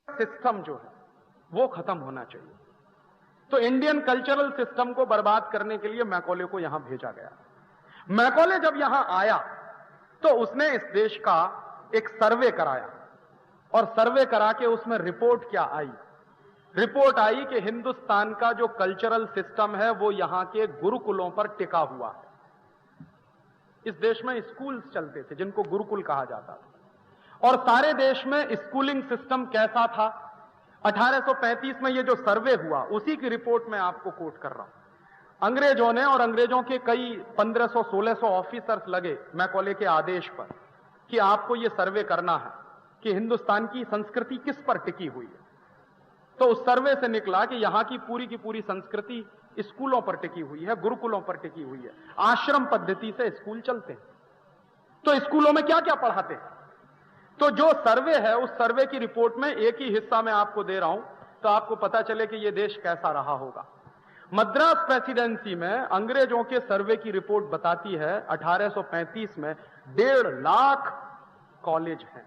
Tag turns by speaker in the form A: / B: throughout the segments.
A: System जो है वो खत्म होना चाहिए। तो इंडियन कल्चरल सिस्टम को बर्बाद करने के लिए मैकॉले को यहां भेजा गया। मैकॉले जब यहां आया तो उसने इस देश का एक सर्वे कराया, और सर्वे करा के उसमें रिपोर्ट क्या आई? रिपोर्ट आई कि हिंदुस्तान का जो कल्चरल सिस्टम है वो यहां के गुरुकुलों पर टिका हुआ है। इस देश में स्कूल्स चलते थे जिनको गुरुकुल कहा जाता था, और सारे देश में स्कूलिंग सिस्टम कैसा था? 1835 में ये जो सर्वे हुआ उसी की रिपोर्ट में आपको कोट कर रहा हूं। अंग्रेजों ने, और अंग्रेजों के कई 1500-1600 ऑफिसर्स लगे मैकॉले के आदेश पर कि आपको यह सर्वे करना है कि हिंदुस्तान की संस्कृति किस पर टिकी हुई है। तो उस सर्वे से निकला कि यहां की पूरी संस्कृति स्कूलों पर टिकी हुई है, गुरुकुलों पर टिकी हुई है, आश्रम पद्धति से स्कूल चलते हैं। तो स्कूलों में क्या क्या पढ़ाते हैं? तो जो सर्वे है उस सर्वे की रिपोर्ट में एक ही हिस्सा मैं आपको दे रहा हूं तो आपको पता चले कि यह देश कैसा रहा होगा। मद्रास प्रेसिडेंसी में अंग्रेजों के सर्वे की रिपोर्ट बताती है 1835 में 1.5 लाख कॉलेज हैं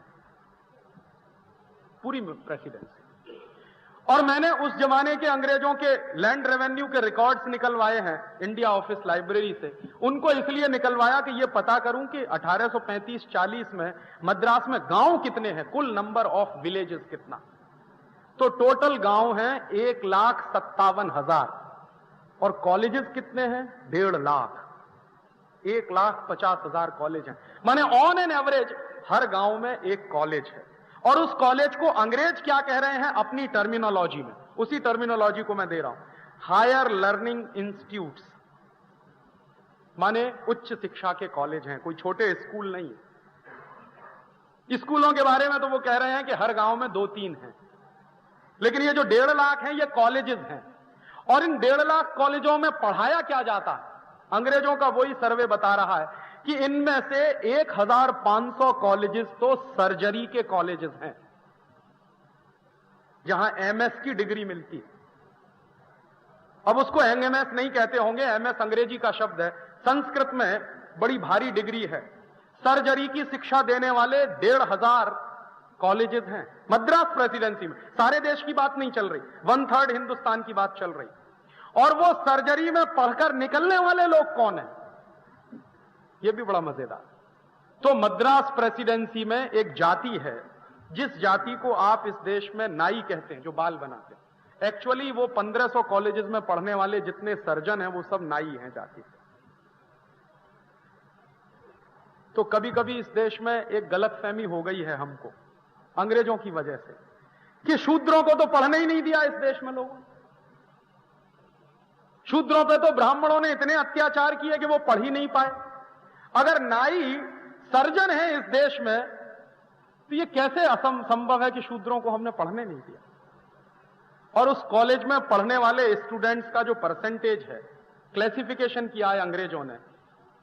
A: पूरी प्रेसिडेंसी। और मैंने उस जमाने के अंग्रेजों के लैंड रेवेन्यू के रिकॉर्ड्स निकलवाए हैं इंडिया ऑफिस लाइब्रेरी से। उनको इसलिए निकलवाया कि यह पता करूं कि 1835-40 में मद्रास में गांव कितने हैं, कुल नंबर ऑफ विलेजेस कितना। तो टोटल गांव हैं 1,57,000 और कॉलेजेस कितने हैं? 1.5 लाख। 1,50,000 कॉलेज हैं। माने ऑन एन एवरेज हर गांव में एक कॉलेज है। और उस कॉलेज को अंग्रेज क्या कह रहे हैं अपनी टर्मिनोलॉजी में, उसी टर्मिनोलॉजी को मैं दे रहा हूं, हायर लर्निंग इंस्टीट्यूट्स, माने उच्च शिक्षा के कॉलेज हैं, कोई छोटे स्कूल नहीं है। स्कूलों के बारे में तो वो कह रहे हैं कि हर गांव में 2-3 हैं, लेकिन ये जो 1.5 लाख हैं ये कॉलेजेस हैं। और इन 1.5 लाख कॉलेजों में पढ़ाया क्या जाता है? अंग्रेजों का वही सर्वे बता रहा है कि इनमें से 1,500 कॉलेजेस तो सर्जरी के कॉलेजेस हैं जहां एमएस की डिग्री मिलती है। अब उसको एमएस नहीं कहते होंगे, एमएस अंग्रेजी का शब्द है, संस्कृत में बड़ी भारी डिग्री है। सर्जरी की शिक्षा देने वाले 1,500 कॉलेजेस हैं मद्रास प्रेसिडेंसी में। सारे देश की बात नहीं चल रही, 1/3 हिंदुस्तान की बात चल रही। और वो सर्जरी में पढ़कर निकलने वाले लोग कौन हैं? यह भी बड़ा मजेदार। तो मद्रास प्रेसिडेंसी में एक जाति है जिस जाति को आप इस देश में नाई कहते हैं, जो बाल बनाते हैं। एक्चुअली वो 1500 कॉलेजेस में पढ़ने वाले जितने सर्जन हैं वो सब नाई हैं जाति से। तो कभी कभी इस देश में एक गलतफहमी हो गई है हमको अंग्रेजों की वजह से कि शूद्रों को तो पढ़ने ही नहीं दिया इस देश में लोगों। शूद्रों पे तो ब्राह्मणों ने इतने अत्याचार किए कि वो पढ़ ही नहीं पाए। अगर नाई सर्जन है इस देश में तो ये कैसे असंभव है कि शूद्रों को हमने पढ़ने नहीं दिया? और उस कॉलेज में पढ़ने वाले स्टूडेंट्स का जो परसेंटेज है, क्लासिफिकेशन किया है अंग्रेजों ने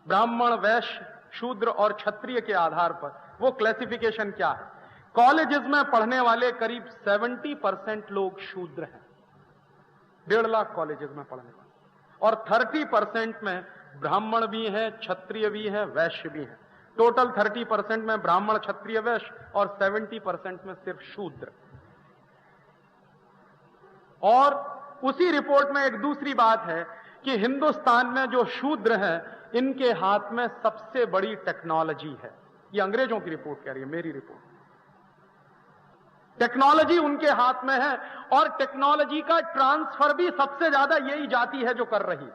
A: ब्राह्मण, वैश्य, शूद्र और क्षत्रिय के आधार पर। वो क्लासिफिकेशन क्या है? कॉलेजेस में पढ़ने वाले करीब 70% लोग शूद्र हैं 1.5 लाख कॉलेजेस में पढ़ने वाले, और 30% में ब्राह्मण भी हैं, क्षत्रिय भी हैं, वैश्य भी हैं। टोटल 30% में ब्राह्मण, क्षत्रिय, वैश्य, और 70% में सिर्फ शूद्र। और उसी रिपोर्ट में एक दूसरी बात है कि हिंदुस्तान में जो शूद्र हैं इनके हाथ में सबसे बड़ी टेक्नोलॉजी है। ये अंग्रेजों की रिपोर्ट कह रही है, मेरी रिपोर्ट। टेक्नोलॉजी उनके हाथ में है, और टेक्नोलॉजी का ट्रांसफर भी सबसे ज्यादा यही जाति है जो कर रही।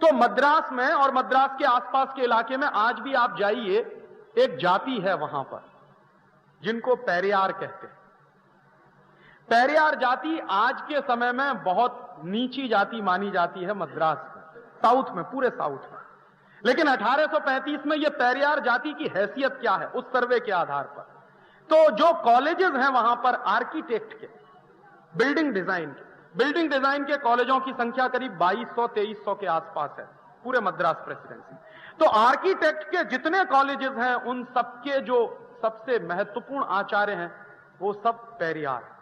A: तो मद्रास में और मद्रास के आसपास के इलाके में आज भी आप जाइए, एक जाति है वहां पर जिनको पेरियार कहते हैं। पेरियार जाति आज के समय में बहुत नीची जाति मानी जाती है मद्रास में, साउथ में, पूरे साउथ में। लेकिन 1835 में यह पेरियार जाति की हैसियत क्या है उस सर्वे के आधार पर? तो जो कॉलेजेस हैं वहां पर आर्किटेक्ट के, बिल्डिंग डिजाइन के कॉलेजों की संख्या करीब 2200-2300 के आसपास है पूरे मद्रास प्रेसिडेंसी। तो आर्किटेक्ट के जितने कॉलेजेस हैं उन सबके जो सबसे महत्वपूर्ण आचार्य हैं वो सब पेरियार हैं।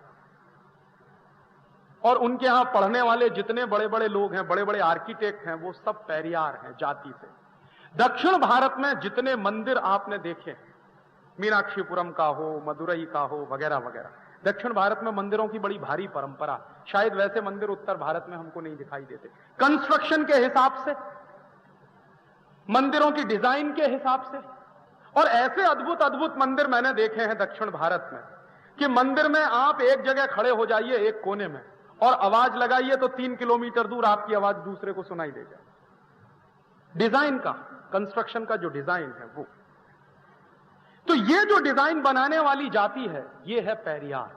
A: और उनके यहां पढ़ने वाले जितने बड़े बड़े लोग हैं, बड़े बड़े आर्किटेक्ट हैं, वो सब पेरियार हैं जाति से। दक्षिण भारत में जितने मंदिर आपने देखे, मीनाक्षीपुरम का हो, मदुरई का हो, वगैरह वगैरह, दक्षिण भारत में मंदिरों की बड़ी भारी परंपरा, शायद वैसे मंदिर उत्तर भारत में हमको नहीं दिखाई देते। कंस्ट्रक्शन के हिसाब से, मंदिरों की डिजाइन के हिसाब से, और ऐसे अद्भुत अद्भुत मंदिर मैंने देखे हैं दक्षिण भारत में कि मंदिर में आप एक जगह खड़े हो जाइए एक कोने में और आवाज लगाइए तो 3 किलोमीटर दूर आपकी आवाज दूसरे को सुनाई दे जाए। डिजाइन का, कंस्ट्रक्शन का जो डिजाइन है वो। तो ये जो डिजाइन बनाने वाली जाति है ये है पेरियार,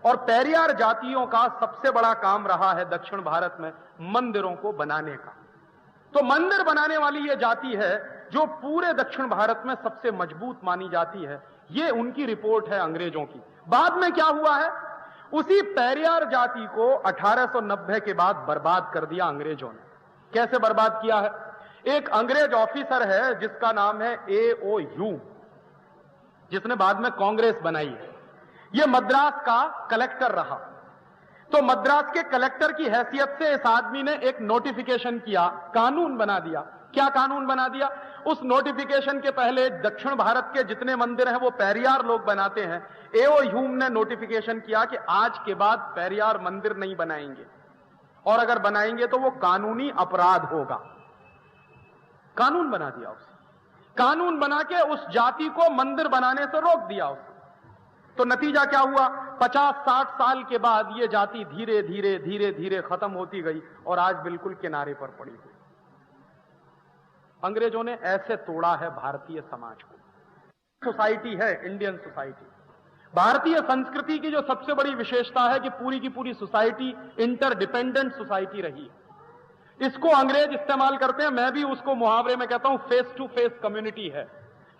A: और पेरियार जातियों का सबसे बड़ा काम रहा है दक्षिण भारत में मंदिरों को बनाने का। तो मंदिर बनाने वाली ये जाति है जो पूरे दक्षिण भारत में सबसे मजबूत मानी जाती है। ये उनकी रिपोर्ट है अंग्रेजों की। बाद में क्या हुआ है, उसी पेरियार जाति को 1890 के बाद बर्बाद कर दिया अंग्रेजों ने। कैसे बर्बाद किया है? एक अंग्रेज ऑफिसर है जिसका नाम है A.O. ह्यूम, जिसने बाद में कांग्रेस बनाई है। यह मद्रास का कलेक्टर रहा। तो मद्रास के कलेक्टर की हैसियत से इस आदमी ने एक नोटिफिकेशन किया, कानून बना दिया। क्या कानून बना दिया? उस नोटिफिकेशन के पहले दक्षिण भारत के जितने मंदिर हैं वो पेरियार लोग बनाते हैं। A.O. ह्यूम ने नोटिफिकेशन किया कि आज के बाद पेरियार मंदिर नहीं बनाएंगे, और अगर बनाएंगे तो वो कानूनी अपराध होगा। कानून बना दिया उसने। कानून बना के उस जाति को मंदिर बनाने से रोक दिया उसने। तो नतीजा क्या हुआ? 50-60 साल के बाद ये जाति धीरे धीरे धीरे धीरे खत्म होती गई और आज बिल्कुल किनारे पर पड़ी हुई। अंग्रेजों ने ऐसे तोड़ा है भारतीय समाज को। सोसाइटी है इंडियन सोसाइटी। भारतीय संस्कृति की जो सबसे बड़ी विशेषता है कि पूरी की पूरी सोसाइटी इंटरडिपेंडेंट सोसाइटी रही है। इसको अंग्रेज इस्तेमाल करते हैं, मैं भी उसको मुहावरे में कहता हूं फेस टू फेस कम्युनिटी है।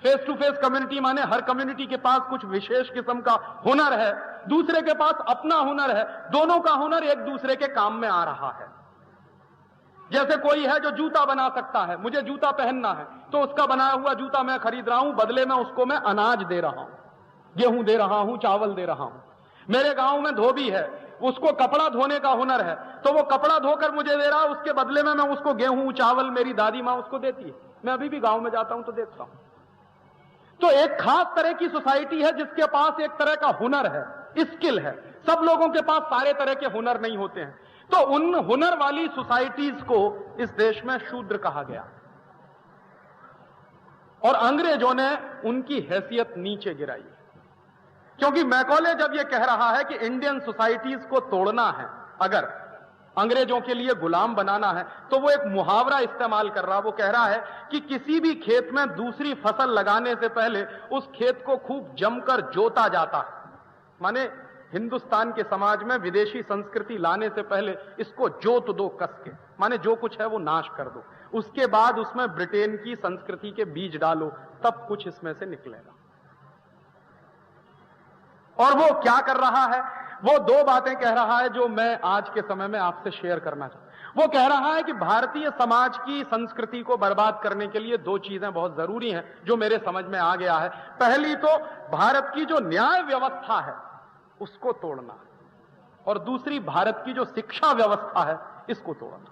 A: फेस टू फेस कम्युनिटी माने हर कम्युनिटी के पास कुछ विशेष किस्म का हुनर है, दूसरे के पास अपना हुनर है, दोनों का हुनर एक दूसरे के काम में आ रहा है। जैसे कोई है जो जूता बना सकता है, मुझे जूता पहनना है तो उसका बनाया हुआ जूता मैं खरीद रहा हूं, बदले में उसको मैं अनाज दे रहा हूं, गेहूं दे रहा हूं, चावल दे रहा हूं। मेरे गांव में धोबी है, उसको कपड़ा धोने का हुनर है तो वो कपड़ा धोकर मुझे दे रहा, उसके बदले में मैं उसको गेहूं चावल मेरी दादी मां उसको देती है। मैं अभी भी गांव में जाता हूं तो देखता हूं। तो एक खास तरह की सोसाइटी है जिसके पास एक तरह का हुनर है, स्किल है। सब लोगों के पास सारे तरह के हुनर नहीं होते हैं। तो उन हुनर वाली सोसाइटीज को इस देश में शूद्र कहा गया, और अंग्रेजों ने उनकी हैसियत नीचे गिराई। क्योंकि मैकॉले जब यह कह रहा है कि इंडियन सोसाइटीज को तोड़ना है, अगर अंग्रेजों के लिए गुलाम बनाना है, तो वो एक मुहावरा इस्तेमाल कर रहा। वो कह रहा है कि किसी भी खेत में दूसरी फसल लगाने से पहले उस खेत को खूब जमकर जोता जाता है। माने हिंदुस्तान के समाज में विदेशी संस्कृति लाने से पहले इसको जोत दो कस के, माने जो कुछ है वो नाश कर दो, उसके बाद उसमें ब्रिटेन की संस्कृति के बीज डालो, तब कुछ इसमें से निकलेगा। और वो क्या कर रहा है? वो दो बातें कह रहा है जो मैं आज के समय में आपसे शेयर करना चाहता हूं। वो कह रहा है कि भारतीय समाज की संस्कृति को बर्बाद करने के लिए दो चीजें बहुत जरूरी हैं जो मेरे समझ में आ गया है। पहली तो भारत की जो न्याय व्यवस्था है उसको तोड़ना, और दूसरी भारत की जो शिक्षा व्यवस्था है इसको तोड़ना।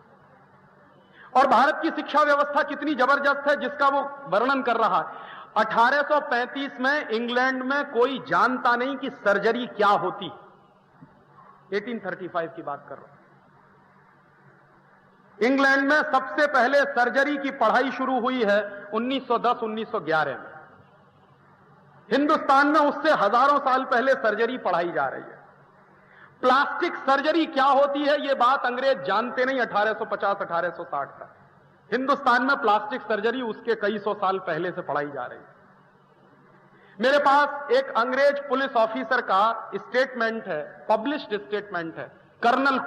A: और भारत की शिक्षा व्यवस्था कितनी जबरदस्त है जिसका वो वर्णन कर रहा है। 1835 में इंग्लैंड में कोई जानता नहीं कि सर्जरी क्या होती। 1835 की बात कर रहा हूं। इंग्लैंड में सबसे पहले सर्जरी की पढ़ाई शुरू हुई है 1910-1911 में। हिंदुस्तान में उससे हजारों साल पहले सर्जरी पढ़ाई जा रही है। प्लास्टिक सर्जरी क्या होती है यह बात अंग्रेज जानते नहीं 1850-1860 तक। हिंदुस्तान में प्लास्टिक सर्जरी उसके कई सौ साल पहले से पढ़ाई जा रही है। मेरे पास एक अंग्रेज पुलिस ऑफिसर का स्टेटमेंट है, पब्लिश्ड स्टेटमेंट है। कर्नल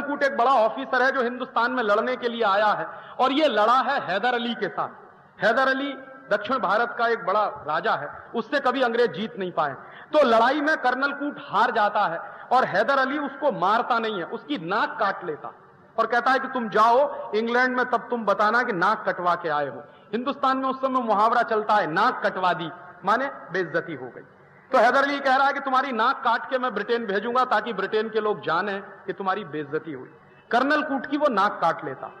A: कूट एक बड़ा ऑफिसर है जो हिंदुस्तान में लड़ने के लिए आया है, और यह लड़ा है हैदर अली के साथ। हैदर अली दक्षिण भारत का एक बड़ा राजा है, उससे कभी अंग्रेज जीत नहीं पाए। तो लड़ाई में कर्नल कूट हार जाता है और हैदर अली उसको मारता नहीं है, उसकी नाक काट लेता और कहता है कि तुम जाओ इंग्लैंड में, तब तुम बताना कि नाक कटवा के आए हो। हिंदुस्तान में उस समय मुहावरा चलता है, नाक कटवा दी माने बेइज्जती हो गई। तो हैदर अली कह रहा है कि तुम्हारी नाक काट के मैं ब्रिटेन भेजूंगा ताकि ब्रिटेन के लोग जाने कि तुम्हारी बेइज्जती हुई। कर्नल कूट की वो नाक काट लेता।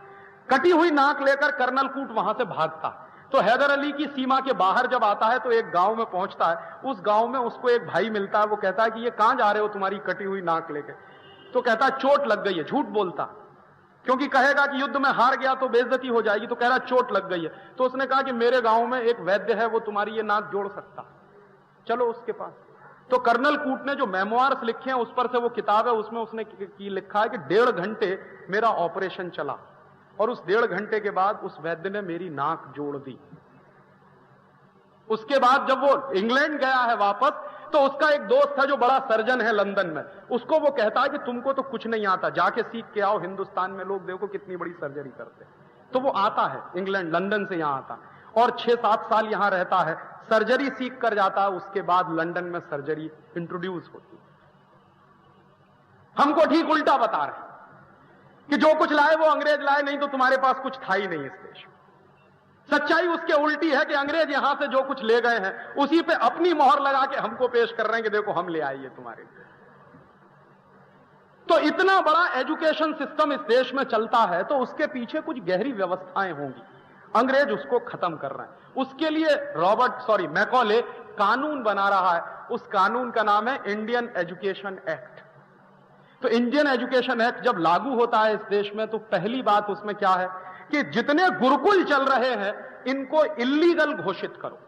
A: कटी हुई नाक लेकर कर्नल कूट वहां से भागता। तो हैदर अली की सीमा के बाहर जब आता है तो एक गांव में पहुंचता है, उस गांव में उसको एक भाई मिलता है, वो कहता है कि ये कहां जा रहे हो तुम्हारी कटी हुई नाक लेके? तो कहता है चोट लग गई है। झूठ बोलता, क्योंकि कहेगा कि युद्ध में हार गया तो बेइज्जती हो जाएगी, तो कह रहा चोट लग गई है। तो उसने कहा कि मेरे गांव में एक वैद्य है, वो तुम्हारी ये नाक जोड़ सकता, चलो उसके पास। तो कर्नल कूट ने जो मेमोआर्स लिखे हैं उस पर से वो किताब है, उसमें उसने लिखा है कि 1.5 घंटे मेरा ऑपरेशन चला और उस 1.5 घंटे के बाद उस वैद्य ने मेरी नाक जोड़ दी। उसके बाद जब वो इंग्लैंड गया है वापस, तो उसका एक दोस्त है जो बड़ा सर्जन है लंदन में, उसको वो कहता है कि तुमको तो कुछ नहीं आता, जाके सीख के आओ, हिंदुस्तान में लोग देखो कितनी बड़ी सर्जरी करते। तो वो आता है इंग्लैंड, लंदन से यहां आता और 6-7 साल यहां रहता है, सर्जरी सीख कर जाता है। उसके बाद लंदन में सर्जरी इंट्रोड्यूस होती। हमको ठीक उल्टा बता रहे कि जो कुछ लाए वो अंग्रेज लाए, नहीं तो तुम्हारे पास कुछ था ही नहीं इस देश में। सच्चाई उसके उल्टी है कि अंग्रेज यहां से जो कुछ ले गए हैं उसी पे अपनी मोहर लगा के हमको पेश कर रहे हैं कि देखो हम ले आए तुम्हारे लिए। तो इतना बड़ा एजुकेशन सिस्टम इस देश में चलता है तो उसके पीछे कुछ गहरी व्यवस्थाएं होंगी, अंग्रेज उसको खत्म कर रहे हैं। उसके लिए मैकॉले कानून बना रहा है, उस कानून का नाम है इंडियन एजुकेशन एक्ट। तो इंडियन एजुकेशन एक्ट जब लागू होता है इस देश में तो पहली बात उसमें क्या है कि जितने गुरुकुल चल रहे हैं इनको इल्लीगल घोषित करो।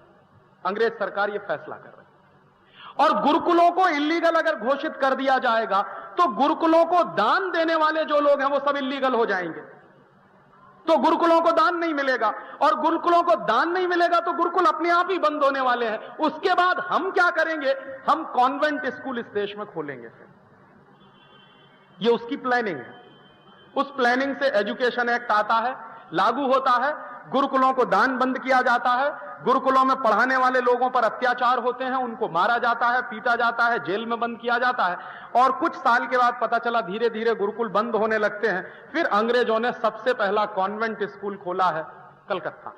A: अंग्रेज सरकार यह फैसला कर रही है और गुरुकुलों को इल्लीगल अगर घोषित कर दिया जाएगा तो गुरुकुलों को दान देने वाले जो लोग हैं वो सब इल्लीगल हो जाएंगे, तो गुरुकुलों को दान नहीं मिलेगा और गुरुकुलों को दान नहीं मिलेगा तो गुरुकुल अपने आप ही बंद होने वाले हैं। उसके बाद हम क्या करेंगे? हम कॉन्वेंट स्कूल इस देश में खोलेंगे। फिर ये उसकी प्लानिंग है। उस प्लानिंग से एजुकेशन एक्ट आता है, लागू होता है, गुरुकुलों को दान बंद किया जाता है, गुरुकुलों में पढ़ाने वाले लोगों पर अत्याचार होते हैं, उनको मारा जाता है, पीटा जाता है, जेल में बंद किया जाता है। और कुछ साल के बाद पता चला धीरे धीरे गुरुकुल बंद होने लगते हैं। फिर अंग्रेजों ने सबसे पहला कॉन्वेंट स्कूल खोला है कलकत्ता,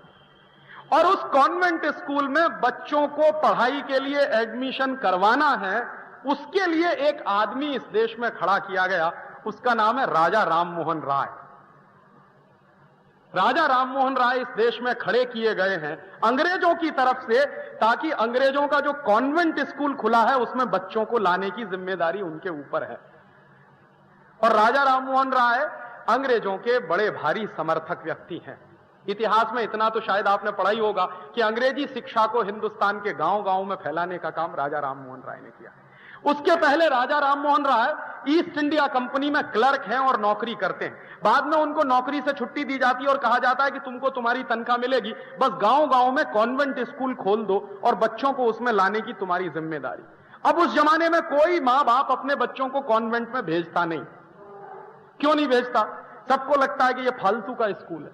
A: और उस कॉन्वेंट स्कूल में बच्चों को पढ़ाई के लिए एडमिशन करवाना है, उसके लिए एक आदमी इस देश में खड़ा किया गया, उसका नाम है राजा राममोहन राय। राजा राममोहन राय इस देश में खड़े किए गए हैं अंग्रेजों की तरफ से, ताकि अंग्रेजों का जो कॉन्वेंट स्कूल खुला है उसमें बच्चों को लाने की जिम्मेदारी उनके ऊपर है। और राजा राममोहन राय अंग्रेजों के बड़े भारी समर्थक व्यक्ति हैं। इतिहास में इतना तो शायद आपने पढ़ा ही होगा कि अंग्रेजी शिक्षा को हिंदुस्तान के गांव-गांव में फैलाने का काम राजा राममोहन राय ने किया। उसके पहले Raja Rammohan Roy east India company में क्लर्क हैं और नौकरी करते हैं। बाद में उनको नौकरी से छुट्टी दी जाती है और कहा जाता है कि तुमको तुम्हारी तनख्वाह मिलेगी, बस गांव-गांव में कॉन्वेंट स्कूल खोल दो और बच्चों को उसमें लाने की तुम्हारी जिम्मेदारी। अब उस जमाने में कोई मां बाप अपने बच्चों को कॉन्वेंट में भेजता नहीं। क्यों नहीं भेजता? सबको लगता है कि यह फालतू का स्कूल है।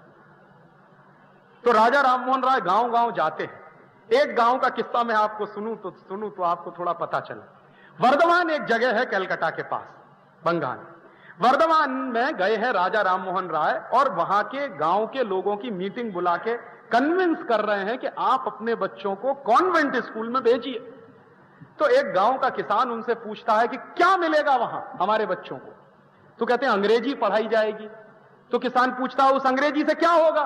A: तो राजा राममोहन राय गांव-गांव जाते हैं। एक गांव का किस्सा मैं आपको सुनूं तो आपको थोड़ा पता चले। वर्धमान एक जगह है कलकत्ता के पास, बंगाल। वर्धमान में गए हैं राजा राममोहन राय और वहां के गांव के लोगों की मीटिंग बुला के कन्विंस कर रहे हैं कि आप अपने बच्चों को कॉन्वेंट स्कूल में भेजिए। तो एक गांव का किसान उनसे पूछता है कि क्या मिलेगा वहां हमारे बच्चों को? तो कहते हैं अंग्रेजी पढ़ाई जाएगी। तो किसान पूछता है उस अंग्रेजी से क्या होगा?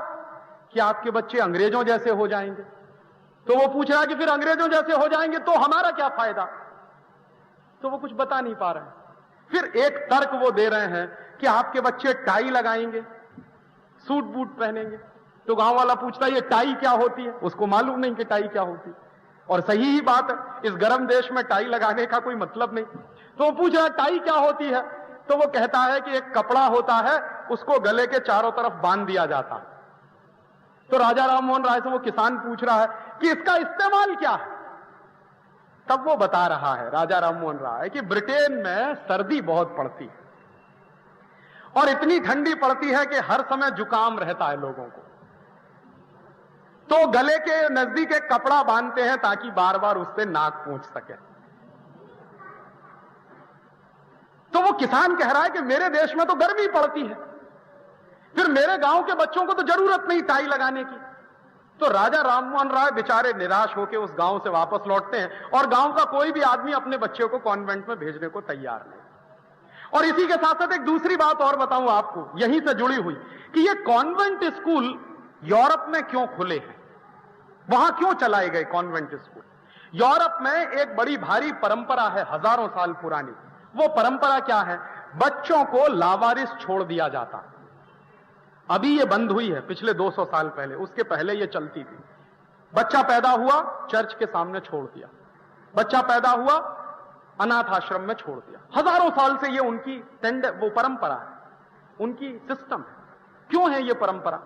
A: कि आपके बच्चे अंग्रेजों जैसे हो जाएंगे। तो वो पूछ रहा है कि फिर अंग्रेजों जैसे हो जाएंगे तो हमारा क्या फायदा? तो वो कुछ बता नहीं पा रहे हैं। फिर एक तर्क वो दे रहे हैं कि आपके बच्चे टाई लगाएंगे, सूट बूट पहनेंगे। तो गांव वाला पूछता है ये टाई क्या होती है? उसको मालूम नहीं कि टाई क्या होती है। और सही ही बात है, इस गर्म देश में टाई लगाने का कोई मतलब नहीं। तो वो पूछ रहा है टाई क्या होती है? तो वो कहता है कि एक कपड़ा होता है, उसको गले के चारों तरफ बांध दिया जाता है। तो राजा राममोहन राय से वो किसान पूछ रहा है कि इसका इस्तेमाल क्या है? तब वो बता रहा है राजा राममोहन राय कि ब्रिटेन में सर्दी बहुत पड़ती है और इतनी ठंडी पड़ती है कि हर समय जुकाम रहता है लोगों को, तो गले के नजदीक एक कपड़ा बांधते हैं ताकि बार बार उससे नाक पोंछ सके। तो वो किसान कह रहा है कि मेरे देश में तो गर्मी पड़ती है, फिर मेरे गांव के बच्चों को तो जरूरत नहीं टाई लगाने की। तो राजा राममोहन राय बेचारे निराश होकर उस गांव से वापस लौटते हैं और गांव का कोई भी आदमी अपने बच्चे को कॉन्वेंट में भेजने को तैयार नहीं। और इसी के साथ साथ एक दूसरी बात और बताऊं आपको, यहीं से जुड़ी हुई, कि ये कॉन्वेंट स्कूल यूरोप में क्यों खुले हैं। वहां क्यों चलाए गए कॉन्वेंट स्कूल? यूरोप में एक बड़ी भारी परंपरा है, हजारों साल पुरानी। वो परंपरा क्या है? बच्चों को लावारिस छोड़ दिया जाता। अभी ये बंद हुई है, पिछले 200 साल पहले, उसके पहले ये चलती थी। बच्चा पैदा हुआ, चर्च के सामने छोड़ दिया। बच्चा पैदा हुआ, अनाथ आश्रम में छोड़ दिया। हजारों साल से ये उनकी वो परंपरा है, उनकी सिस्टम है। क्यों है ये परंपरा?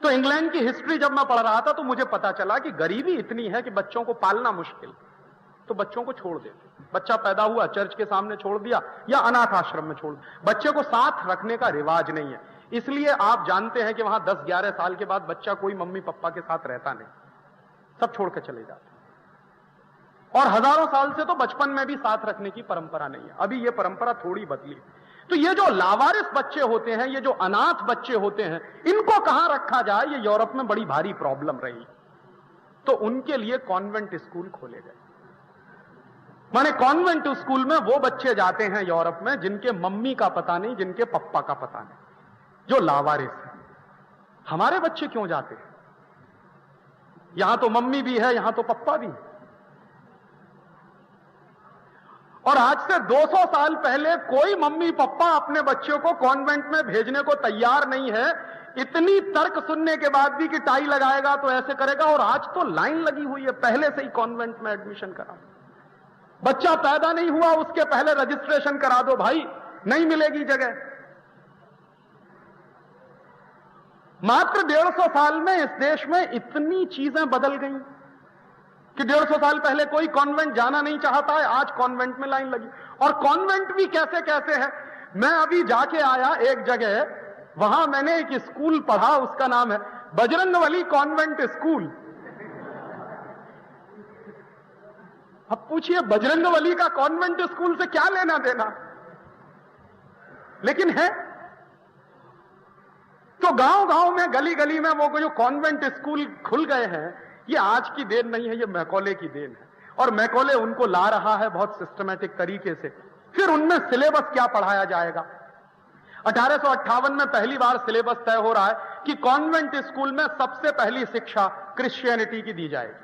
A: तो इंग्लैंड की हिस्ट्री जब मैं पढ़ रहा था तो मुझे पता चला कि गरीबी इतनी है कि बच्चों को पालना मुश्किल, तो बच्चों को छोड़ देते। बच्चा पैदा हुआ, चर्च के सामने छोड़ दिया या अनाथ आश्रम में छोड़ दिया। बच्चे को साथ रखने का रिवाज नहीं है, इसलिए आप जानते हैं कि वहां 10-11 साल के बाद बच्चा कोई मम्मी पापा के साथ रहता नहीं, सब छोड़ के चले जाते। और हजारों साल से तो बचपन में भी साथ रखने की परंपरा नहीं है। अभी ये परंपरा थोड़ी बदली। तो ये जो लावारिस बच्चे होते हैं, ये जो अनाथ बच्चे होते हैं, इनको कहां रखा जाए, ये यूरोप में बड़ी भारी प्रॉब्लम रही। तो उनके लिए कॉन्वेंट स्कूल खोले गए। माने कॉन्वेंट स्कूल में वो बच्चे जाते हैं यूरोप में जिनके मम्मी का पता नहीं, जिनके पप्पा का पता नहीं, जो लावारिस है। हमारे बच्चे क्यों जाते हैं? यहां तो मम्मी भी है, यहां तो पप्पा भी है। और आज से 200 साल पहले कोई मम्मी पापा अपने बच्चों को कॉन्वेंट में भेजने को तैयार नहीं है, इतनी तर्क सुनने के बाद भी कि टाई लगाएगा तो ऐसे करेगा। और आज तो लाइन लगी हुई है, पहले से ही कॉन्वेंट में एडमिशन करा। बच्चा पैदा नहीं हुआ उसके पहले रजिस्ट्रेशन करा दो भाई, नहीं मिलेगी जगह। मात्र 150 साल में इस देश में इतनी चीजें बदल गई कि 150 साल पहले कोई कॉन्वेंट जाना नहीं चाहता है, आज कॉन्वेंट में लाइन लगी। और कॉन्वेंट भी कैसे कैसे है। मैं अभी जाके आया एक जगह, वहां मैंने एक स्कूल पढ़ा, उसका नाम है बजरंगबली कॉन्वेंट स्कूल। अब पूछिए बजरंगबली का कॉन्वेंट स्कूल से क्या लेना देना, लेकिन है। तो गांव गांव में, गली गली में वो जो कॉन्वेंट स्कूल खुल गए हैं, ये आज की देन नहीं है, ये मैकॉले की देन है। और मैकॉले उनको ला रहा है बहुत सिस्टमैटिक तरीके से। फिर उनमें सिलेबस क्या पढ़ाया जाएगा? 1858 में पहली बार सिलेबस तय हो रहा है कि कॉन्वेंट स्कूल में सबसे पहली शिक्षा क्रिश्चियनिटी की दी जाएगी।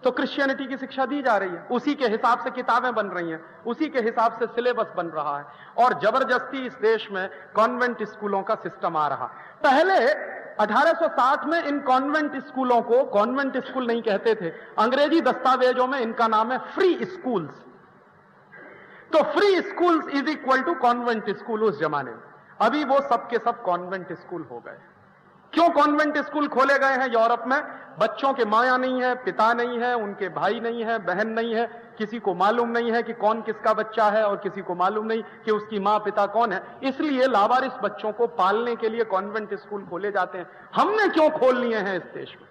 A: तो क्रिश्चियनिटी की शिक्षा दी जा रही है, उसी के हिसाब से किताबें बन रही हैं, उसी के हिसाब से सिलेबस बन रहा है। और जबरदस्ती इस देश में कॉन्वेंट स्कूलों का सिस्टम आ रहा। पहले 1860 में इन कॉन्वेंट स्कूलों को कॉन्वेंट स्कूल नहीं कहते थे, अंग्रेजी दस्तावेजों में इनका नाम है फ्री स्कूल्स। तो free schools is equal to convent school उस जमाने में। अभी वो सब के सब कॉन्वेंट स्कूल हो गए। क्यों कॉन्वेंट स्कूल खोले गए हैं यूरोप में? बच्चों के माया नहीं है, पिता नहीं है, उनके भाई नहीं है, बहन नहीं है, किसी को मालूम नहीं है कि कौन किसका बच्चा है, और किसी को मालूम नहीं कि उसकी मां पिता कौन है। इसलिए लावारिस बच्चों को पालने के लिए कॉन्वेंट स्कूल खोले जाते हैं। हमने क्यों खोल लिए हैं इस देश में?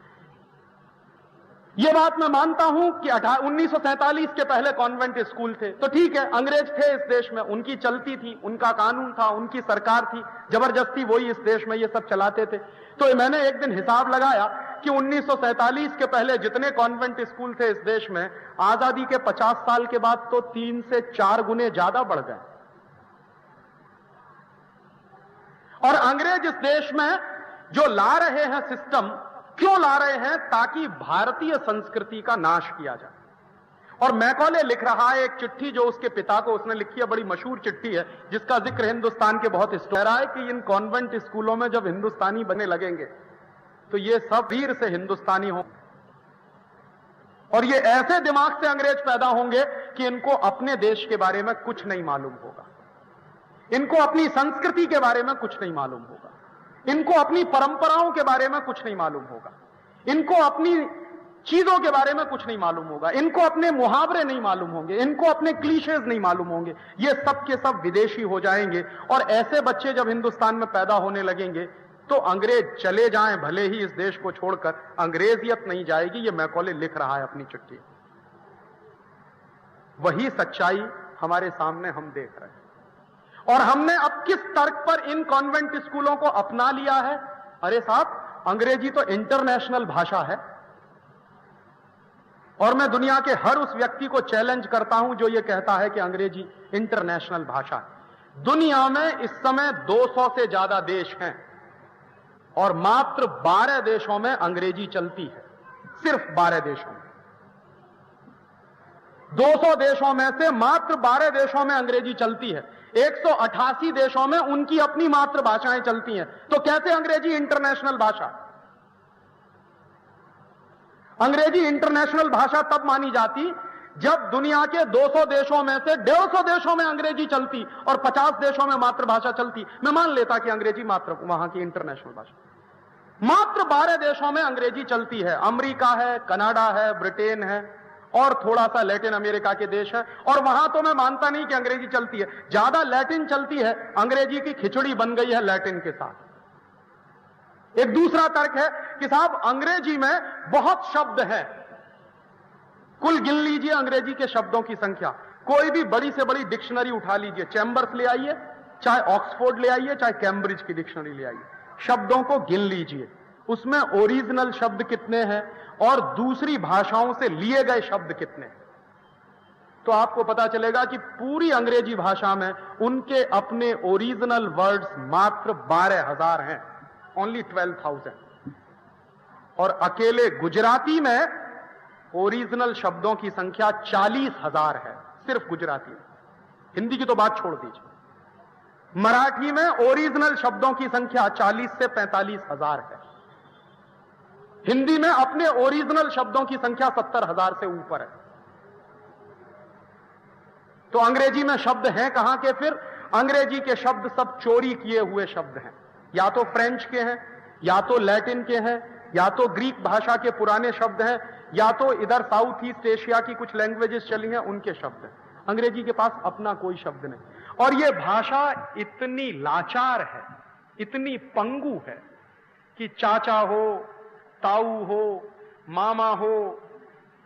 A: यह बात मैं मानता हूं कि 1947 के पहले कॉन्वेंट स्कूल थे, तो ठीक है, अंग्रेज थे इस देश में, उनकी चलती थी, उनका कानून था, उनकी सरकार थी, जबरदस्ती वही इस देश में ये सब चलाते थे। तो मैंने एक दिन हिसाब लगाया कि 1947 के पहले जितने कॉन्वेंट स्कूल थे इस देश में, आजादी के 50 साल के बाद तो 3 से 4 गुने ज्यादा बढ़ गए। और अंग्रेज इस देश में जो ला रहे हैं सिस्टम, क्यों ला रहे हैं? ताकि भारतीय संस्कृति का नाश किया जाए। और मैकॉले लिख रहा है एक चिट्ठी जो उसके पिता को उसने लिखी है, बड़ी मशहूर चिट्ठी है जिसका जिक्र हिंदुस्तान के बहुत कह रहा है कि इन कॉन्वेंट स्कूलों में जब हिंदुस्तानी बनने लगेंगे तो ये सब वीर से हिंदुस्तानी हो, और ये ऐसे दिमाग से अंग्रेज पैदा होंगे कि इनको अपने देश के बारे में कुछ नहीं मालूम होगा, इनको अपनी संस्कृति के बारे में कुछ नहीं मालूम होगा, इनको अपनी परंपराओं के बारे में कुछ नहीं मालूम होगा, इनको अपनी चीजों के बारे में कुछ नहीं मालूम होगा, इनको अपने मुहावरे नहीं मालूम होंगे, इनको अपने क्लीशेज नहीं मालूम होंगे। ये सब के सब विदेशी हो जाएंगे। और ऐसे बच्चे जब हिंदुस्तान में पैदा होने लगेंगे तो अंग्रेज चले जाएं भले ही इस देश को छोड़कर, अंग्रेजियत नहीं जाएगी। ये मैकॉले लिख रहा है अपनी चिट्ठी। वही सच्चाई हमारे सामने हम देख रहे हैं। और हमने अब किस तर्क पर इन कॉन्वेंट स्कूलों को अपना लिया है? अरे साहब, अंग्रेजी तो इंटरनेशनल भाषा है, और मैं दुनिया के हर उस व्यक्ति को चैलेंज करता हूं जो ये कहता है कि अंग्रेजी इंटरनेशनल भाषा है। दुनिया में इस समय 200 से ज्यादा देश हैं और मात्र 12 देशों में अंग्रेजी चलती है, सिर्फ 12 देशों में। 200 देशों में से मात्र 12 देशों में अंग्रेजी चलती है। 188 देशों में उनकी अपनी मातृभाषाएं चलती हैं। तो कैसे अंग्रेजी इंटरनेशनल भाषा? अंग्रेजी इंटरनेशनल भाषा तब मानी जाती जब दुनिया के 200 देशों में से 150 देशों में अंग्रेजी चलती और 50 देशों में मातृभाषा चलती। मैं मान लेता कि अंग्रेजी मात्र वहां की इंटरनेशनल भाषा। मात्र 12 देशों में अंग्रेजी चलती है। अमेरिका है, कनाडा है, ब्रिटेन है और थोड़ा सा लैटिन अमेरिका के देश है। और वहां तो मैं मानता नहीं कि अंग्रेजी चलती है, ज्यादा लैटिन चलती है। अंग्रेजी की खिचड़ी बन गई है लैटिन के साथ। एक दूसरा तर्क है कि साहब अंग्रेजी में बहुत शब्द हैं, कुल गिन लीजिए अंग्रेजी के शब्दों की संख्या। कोई भी बड़ी से बड़ी डिक्शनरी उठा लीजिए, चैम्बर्स ले आइए, चाहे ऑक्सफोर्ड ले आइए, चाहे कैम्ब्रिज की डिक्शनरी ले आइए, शब्दों को गिन लीजिए, उसमें ओरिजिनल शब्द कितने हैं और दूसरी भाषाओं से लिए गए शब्द कितने हैं। तो आपको पता चलेगा कि पूरी अंग्रेजी भाषा में उनके अपने ओरिजिनल वर्ड्स मात्र 12,000 हैं, ओनली 12,000। और अकेले गुजराती में ओरिजिनल शब्दों की संख्या 40,000 है, सिर्फ गुजराती में। हिंदी की तो बात छोड़ दीजिए। मराठी में ओरिजिनल शब्दों की संख्या 40 से 45,000 है। हिंदी में अपने ओरिजिनल शब्दों की संख्या 70,000 से ऊपर है। तो अंग्रेजी में शब्द हैं कहां के? फिर अंग्रेजी के शब्द सब चोरी किए हुए शब्द हैं, या तो फ्रेंच के हैं, या तो लैटिन के हैं, या तो ग्रीक भाषा के पुराने शब्द हैं, या तो इधर साउथ ईस्ट एशिया की कुछ लैंग्वेजेस चली हैं उनके शब्द हैं। अंग्रेजी के पास अपना कोई शब्द नहीं। और यह भाषा इतनी लाचार है, इतनी पंगु है कि चाचा हो, ताऊ हो, मामा हो,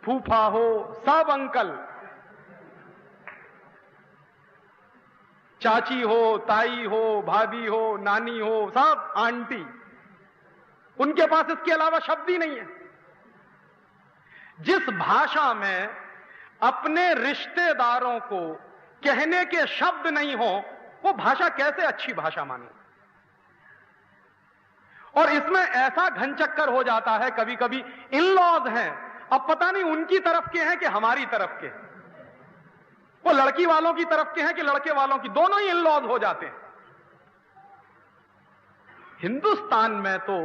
A: फूफा हो, सब अंकल, चाची हो, ताई हो, भाभी हो, नानी हो, सब आंटी, उनके पास इसके अलावा शब्द ही नहीं है। जिस भाषा में अपने रिश्तेदारों को कहने के शब्द नहीं हो, वो भाषा कैसे अच्छी भाषा मानी? और इसमें ऐसा घनचक्कर हो जाता है, कभी कभी इन लॉज हैं, अब पता नहीं उनकी तरफ के हैं कि हमारी तरफ के हैं, वो लड़की वालों की तरफ के हैं कि लड़के वालों की, दोनों ही इन लॉज हो जाते हैं। हिंदुस्तान में तो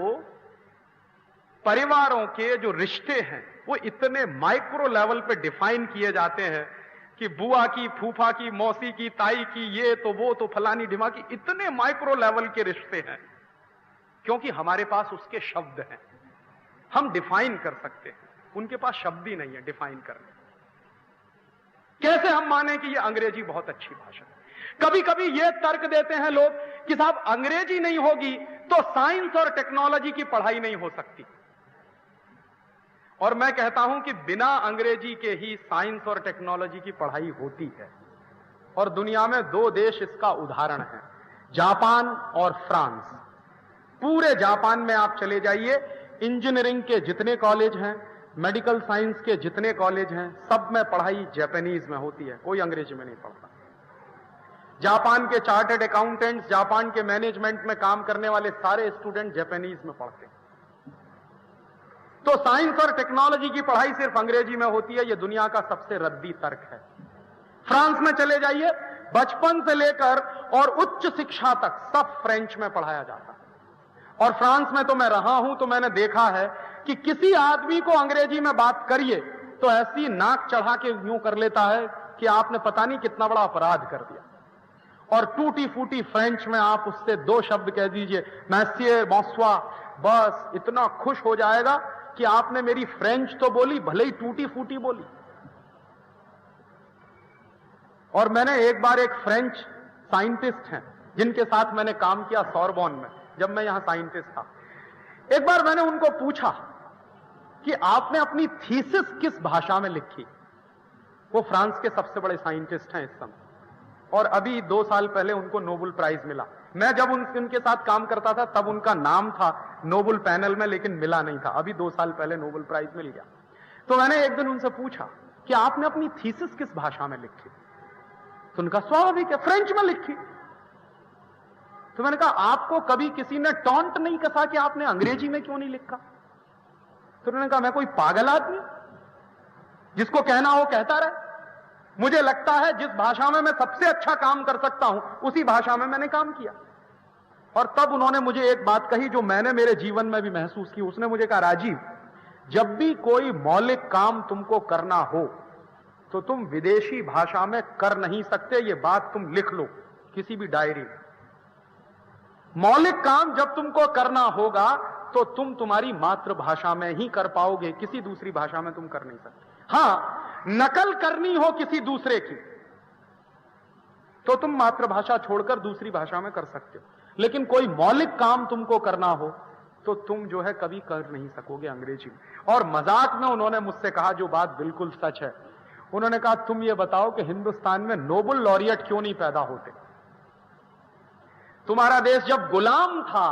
A: परिवारों के जो रिश्ते हैं वो इतने माइक्रो लेवल पे डिफाइन किए जाते हैं कि बुआ की, फूफा की, मौसी की, ताई की, ये तो वो तो फलानी ढिमा की, इतने माइक्रो लेवल के रिश्ते हैं क्योंकि हमारे पास उसके शब्द हैं, हम डिफाइन कर सकते हैं। उनके पास शब्द ही नहीं है डिफाइन करने। कैसे हम माने कि ये अंग्रेजी बहुत अच्छी भाषा है? कभी कभी ये तर्क देते हैं लोग कि साहब अंग्रेजी नहीं होगी तो साइंस और टेक्नोलॉजी की पढ़ाई नहीं हो सकती। और मैं कहता हूं कि बिना अंग्रेजी के ही साइंस और टेक्नोलॉजी की पढ़ाई होती है। और दुनिया में 2 देश इसका उदाहरण है, जापान और फ्रांस। पूरे जापान में आप चले जाइए, इंजीनियरिंग के जितने कॉलेज हैं, मेडिकल साइंस के जितने कॉलेज हैं, सब में पढ़ाई जापानीज में होती है, कोई अंग्रेजी में नहीं पढ़ता। जापान के चार्टर्ड अकाउंटेंट्स, जापान के मैनेजमेंट में काम करने वाले सारे स्टूडेंट जापानीज में पढ़ते हैं। तो साइंस और टेक्नोलॉजी की पढ़ाई सिर्फ अंग्रेजी में होती है, यह दुनिया का सबसे रद्दी तर्क है। फ्रांस में चले जाइए, बचपन से लेकर और उच्च शिक्षा तक सब फ्रेंच में पढ़ाया जाता है। और फ्रांस में तो मैं रहा हूं, तो मैंने देखा है कि किसी आदमी को अंग्रेजी में बात करिए तो ऐसी नाक चढ़ा के यूं कर लेता है कि आपने पता नहीं कितना बड़ा अपराध कर दिया। और टूटी फूटी फ्रेंच में आप उससे 2 शब्द कह दीजिए, मैसिए, बॉन्सोir, बस इतना खुश हो जाएगा कि आपने मेरी फ्रेंच तो बोली, भले ही टूटी फूटी बोली। और मैंने एक बार एक फ्रेंच साइंटिस्ट हैं जिनके साथ मैंने काम किया सोरबोन में, जब मैं यहां साइंटिस्ट था। एक बार मैंने उनको पूछा कि आपने अपनी थीसिस किस भाषा में लिखी? वो फ्रांस के सबसे बड़े साइंटिस्ट हैं इस समय, और अभी 2 साल पहले उनको नोबेल प्राइज मिला। मैं जब उनके साथ काम करता था तब उनका नाम था नोबेल पैनल में, लेकिन मिला नहीं था। अभी 2 साल पहले नोबेल प्राइज मिल गया। तो मैंने एक दिन उनसे पूछा कि आपने अपनी थीसिस किस भाषा में लिखी? तो उनका स्वाभाविक है, फ्रेंच में लिखी। तो मैंने कहा आपको कभी किसी ने टॉन्ट नहीं कसा कि आपने अंग्रेजी में क्यों नहीं लिखा? तो उन्होंने कहा मैं कोई पागल आदमी, जिसको कहना हो कहता रहे। मुझे लगता है जिस भाषा में मैं सबसे अच्छा काम कर सकता हूं उसी भाषा में मैंने काम किया। और तब उन्होंने मुझे एक बात कही जो मैंने मेरे जीवन में भी महसूस की। उसने मुझे कहा राजीव, जब भी कोई मौलिक काम तुमको करना हो तो तुम विदेशी भाषा में कर नहीं सकते, ये बात तुम लिख लो किसी भी डायरी में। मौलिक काम जब तुमको करना होगा तो तुम तुम्हारी मातृभाषा में ही कर पाओगे, किसी दूसरी भाषा में तुम कर नहीं सकते। हां, नकल करनी हो किसी दूसरे की तो तुम मातृभाषा छोड़कर दूसरी भाषा में कर सकते हो, लेकिन कोई मौलिक काम तुमको करना हो तो तुम जो है कभी कर नहीं सकोगे अंग्रेजी में। और मजाक में उन्होंने मुझसे कहा जो बात बिल्कुल सच है, उन्होंने कहा तुम ये बताओ कि हिंदुस्तान में नोबेल लॉरिएट क्यों नहीं पैदा होते? तुम्हारा देश जब गुलाम था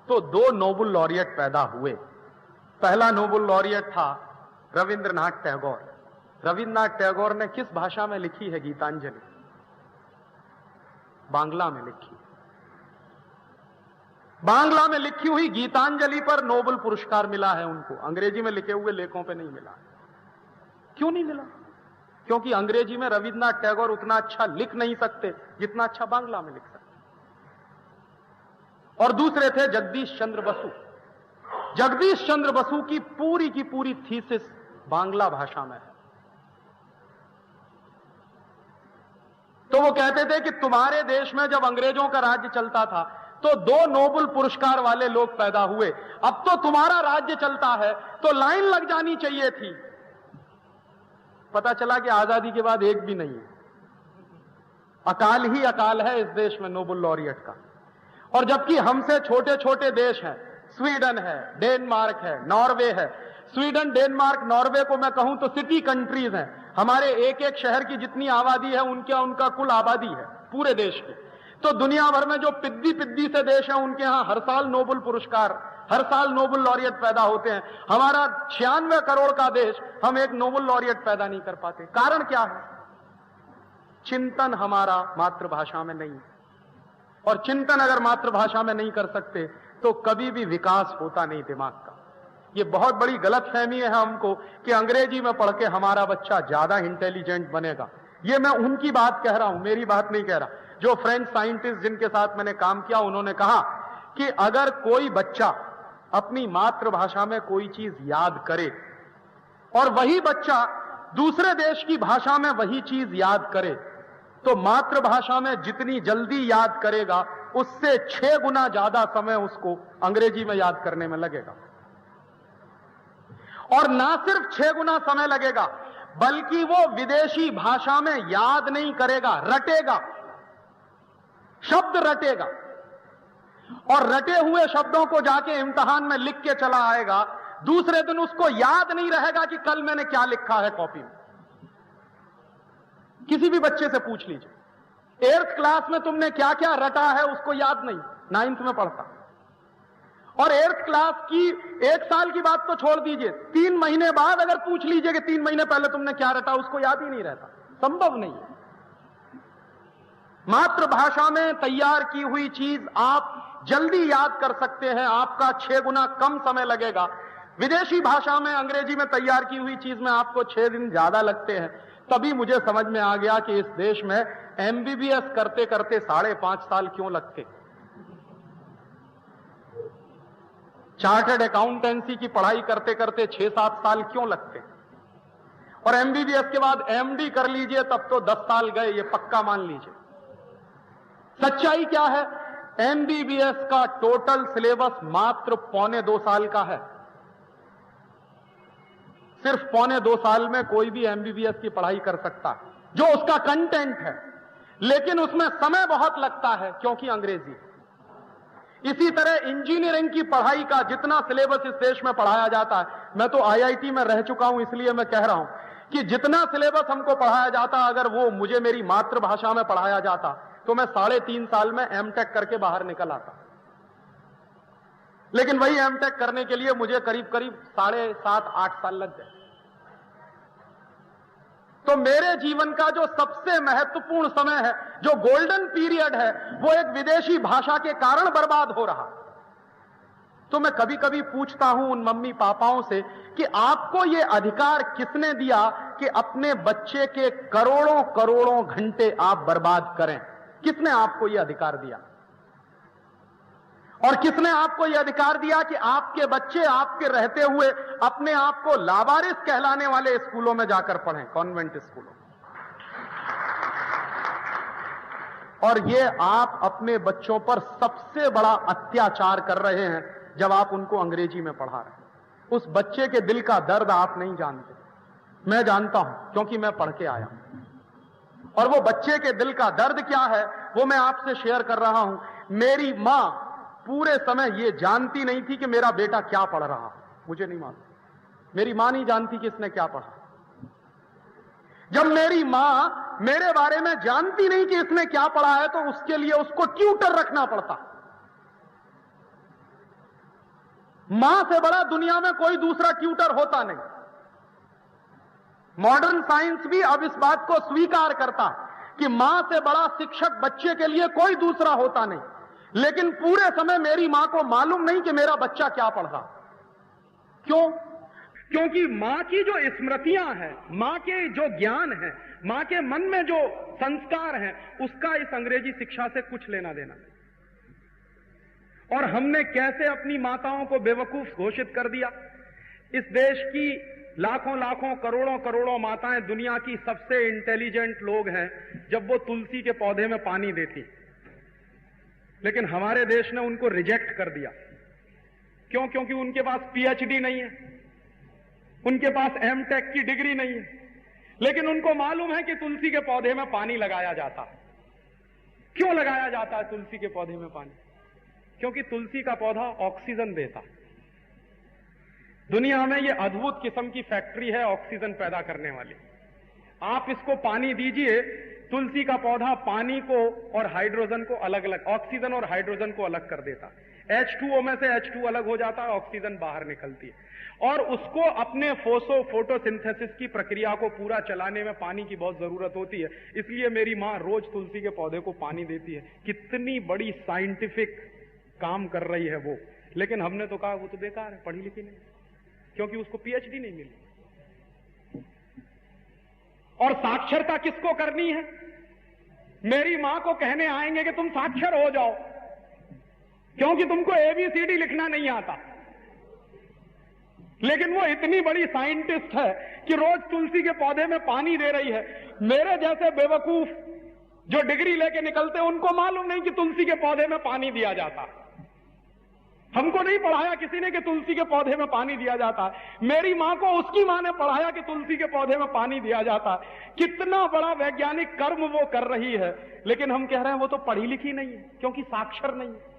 A: तो 2 नोबेल लॉरिएट पैदा हुए। पहला नोबेल लॉरिएट था रविंद्रनाथ टैगोर। रविंद्रनाथ टैगोर ने किस भाषा में लिखी है गीतांजलि? बांग्ला में लिखी। बांग्ला में लिखी हुई गीतांजलि पर नोबेल पुरस्कार मिला है उनको, अंग्रेजी में लिखे हुए लेखों पे नहीं मिला। क्यों नहीं मिला? क्योंकि अंग्रेजी में रविंद्रनाथ टैगोर उतना अच्छा लिख नहीं सकते जितना अच्छा बांग्ला में लिख सकते। और दूसरे थे जगदीश चंद्र बसु। जगदीश चंद्र बसु की पूरी थीसिस बांग्ला भाषा में है। तो वो कहते थे कि तुम्हारे देश में जब अंग्रेजों का राज्य चलता था तो 2 नोबेल पुरस्कार वाले लोग पैदा हुए, अब तो तुम्हारा राज्य चलता है तो लाइन लग जानी चाहिए थी। पता चला कि आजादी के बाद एक भी नहीं है। अकाल ही अकाल है इस देश में नोबेल लॉरिएट का। और जबकि हमसे छोटे छोटे देश हैं, स्वीडन है, डेनमार्क है, नॉर्वे है। स्वीडन, डेनमार्क, नॉर्वे को मैं कहूं तो सिटी कंट्रीज हैं। हमारे एक एक शहर की जितनी आबादी है उनका कुल आबादी है पूरे देश की। तो दुनिया भर में जो पिद्दी से देश हैं उनके यहां हर साल नोबेल पुरस्कार, हर साल नोबेल लॉरिएट पैदा होते हैं। हमारा 96 करोड़ का देश, हम एक नोबेल लॉरिएट पैदा नहीं कर पाते। कारण क्या है? चिंतन हमारा मातृभाषा में नहीं। और चिंतन अगर मातृभाषा में नहीं कर सकते तो कभी भी विकास होता नहीं दिमाग का। ये बहुत बड़ी गलतफहमी है हमको कि अंग्रेजी में पढ़ के हमारा बच्चा ज्यादा इंटेलिजेंट बनेगा। ये मैं उनकी बात कह रहा हूं, मेरी बात नहीं कह रहा। जो फ्रेंच साइंटिस्ट जिनके साथ मैंने काम किया उन्होंने कहा कि अगर कोई बच्चा अपनी मातृभाषा में कोई चीज याद करे और वही बच्चा दूसरे देश की भाषा में वही चीज याद करे तो मातृभाषा में जितनी जल्दी याद करेगा उससे 6 गुना ज्यादा समय उसको अंग्रेजी में याद करने में लगेगा। और ना सिर्फ 6 गुना समय लगेगा बल्कि वो विदेशी भाषा में याद नहीं करेगा, रटेगा, शब्द रटेगा। और रटे हुए शब्दों को जाके इम्तिहान में लिख के चला आएगा। दूसरे दिन उसको याद नहीं रहेगा कि कल मैंने क्या लिखा है कॉपी में। किसी भी बच्चे से पूछ लीजिए 8th क्लास में तुमने क्या क्या रटा है, उसको याद नहीं, 9th में पढ़ता। और 8th क्लास की 1 साल की बात तो छोड़ दीजिए, 3 महीने बाद अगर पूछ लीजिए कि 3 महीने पहले तुमने क्या रटा, उसको याद ही नहीं रहता। संभव नहीं है। मातृभाषा में तैयार की हुई चीज आप जल्दी याद कर सकते हैं, आपका 6 गुना कम समय लगेगा। विदेशी भाषा में, अंग्रेजी में तैयार की हुई चीज में आपको 6 दिन ज्यादा लगते हैं। तभी मुझे समझ में आ गया कि इस देश में MBBS करते करते 5.5 साल क्यों लगते, चार्टर्ड अकाउंटेंसी की पढ़ाई करते करते 6-7 साल क्यों लगते, और MBBS के बाद MD कर लीजिए तब तो 10 साल गए, ये पक्का मान लीजिए। सच्चाई क्या है? MBBS का टोटल सिलेबस मात्र 2.25 साल का है। सिर्फ 2.25 साल में कोई भी MBBS की पढ़ाई कर सकता है, जो उसका कंटेंट है, लेकिन उसमें समय बहुत लगता है क्योंकि अंग्रेजी। इसी तरह इंजीनियरिंग की पढ़ाई का जितना सिलेबस इस देश में पढ़ाया जाता है, मैं तो IIT में रह चुका हूं इसलिए मैं कह रहा हूं कि जितना सिलेबस हमको पढ़ाया जाता, अगर वो मुझे मेरी मातृभाषा में पढ़ाया जाता तो मैं 3.5 साल में MTech करके बाहर निकल आता। लेकिन वही MTech करने के लिए मुझे करीब 7.5-8 साल लग गए। तो मेरे जीवन का जो सबसे महत्वपूर्ण समय है, जो गोल्डन पीरियड है, वो एक विदेशी भाषा के कारण बर्बाद हो रहा। तो मैं कभी कभी पूछता हूं उन मम्मी पापाओं से कि आपको ये अधिकार किसने दिया कि अपने बच्चे के करोड़ों करोड़ों घंटे आप बर्बाद करें? किसने आपको ये अधिकार दिया? और किसने आपको यह अधिकार दिया कि आपके बच्चे आपके रहते हुए अपने आप को लावारिस कहलाने वाले स्कूलों में जाकर पढ़ें, कॉन्वेंट स्कूलों? और ये आप अपने बच्चों पर सबसे बड़ा अत्याचार कर रहे हैं जब आप उनको अंग्रेजी में पढ़ा रहे हैं। उस बच्चे के दिल का दर्द आप नहीं जानते, मैं जानता हूं, क्योंकि मैं पढ़ के आया हूं। और वो बच्चे के दिल का दर्द क्या है वो मैं आपसे शेयर कर रहा हूं। मेरी मां पूरे समय ये जानती नहीं थी कि मेरा बेटा क्या पढ़ रहा, मुझे नहीं मालूम। मेरी मां नहीं जानती कि इसने क्या पढ़ा। जब मेरी मां मेरे बारे में जानती नहीं कि इसने क्या पढ़ा है, तो उसके लिए उसको ट्यूटर रखना पड़ता। मां से बड़ा दुनिया में कोई दूसरा ट्यूटर होता नहीं। मॉडर्न साइंस भी अब इस बात को स्वीकार करता कि मां से बड़ा शिक्षक बच्चे के लिए कोई दूसरा होता नहीं। लेकिन पूरे समय मेरी मां को मालूम नहीं कि मेरा बच्चा क्या पढ़ रहा। क्यों? क्योंकि मां की जो स्मृतियां हैं, मां के जो ज्ञान है, मां के मन में जो संस्कार हैं, उसका इस अंग्रेजी शिक्षा से कुछ लेना देना नहीं। और हमने कैसे अपनी माताओं को बेवकूफ घोषित कर दिया। इस देश की लाखों लाखों करोड़ों करोड़ों माताएं दुनिया की सबसे इंटेलिजेंट लोग हैं जब वो तुलसी के पौधे में पानी देती, लेकिन हमारे देश ने उनको रिजेक्ट कर दिया। क्यों? क्योंकि उनके पास पीएचडी नहीं है, उनके पास एमटेक की डिग्री नहीं है, लेकिन उनको मालूम है कि तुलसी के पौधे में पानी लगाया जाता है। क्यों लगाया जाता है तुलसी के पौधे में पानी? क्योंकि तुलसी का पौधा ऑक्सीजन देता। दुनिया में यह अद्भुत किस्म की फैक्ट्री है ऑक्सीजन पैदा करने वाली। आप इसको पानी दीजिए, तुलसी का पौधा पानी को और हाइड्रोजन को अलग अलग, ऑक्सीजन और हाइड्रोजन को अलग कर देता। H2O में से H2 अलग हो जाता है, ऑक्सीजन बाहर निकलती है। और उसको अपने फोटोसिंथेसिस की प्रक्रिया को पूरा चलाने में पानी की बहुत जरूरत होती है। इसलिए मेरी मां रोज तुलसी के पौधे को पानी देती है। कितनी बड़ी साइंटिफिक काम कर रही है वो। लेकिन हमने तो कहा वो तो बेकार है, पढ़ी लिखी नहीं, क्योंकि उसको पीएचडी नहीं मिली। और साक्षरता किसको करनी है? मेरी मां को कहने आएंगे कि तुम साक्षर हो जाओ, क्योंकि तुमको एबीसीडी लिखना नहीं आता। लेकिन वो इतनी बड़ी साइंटिस्ट है कि रोज तुलसी के पौधे में पानी दे रही है। मेरे जैसे बेवकूफ जो डिग्री लेके निकलते हैं, उनको मालूम नहीं कि तुलसी के पौधे में पानी दिया जाता। हमको नहीं पढ़ाया किसी ने कि तुलसी के पौधे में पानी दिया जाता। मेरी मां को उसकी मां ने पढ़ाया कि तुलसी के पौधे में पानी दिया जाता। कितना बड़ा वैज्ञानिक कर्म वो कर रही है, लेकिन हम कह रहे हैं वो तो पढ़ी लिखी नहीं है, क्योंकि साक्षर नहीं है।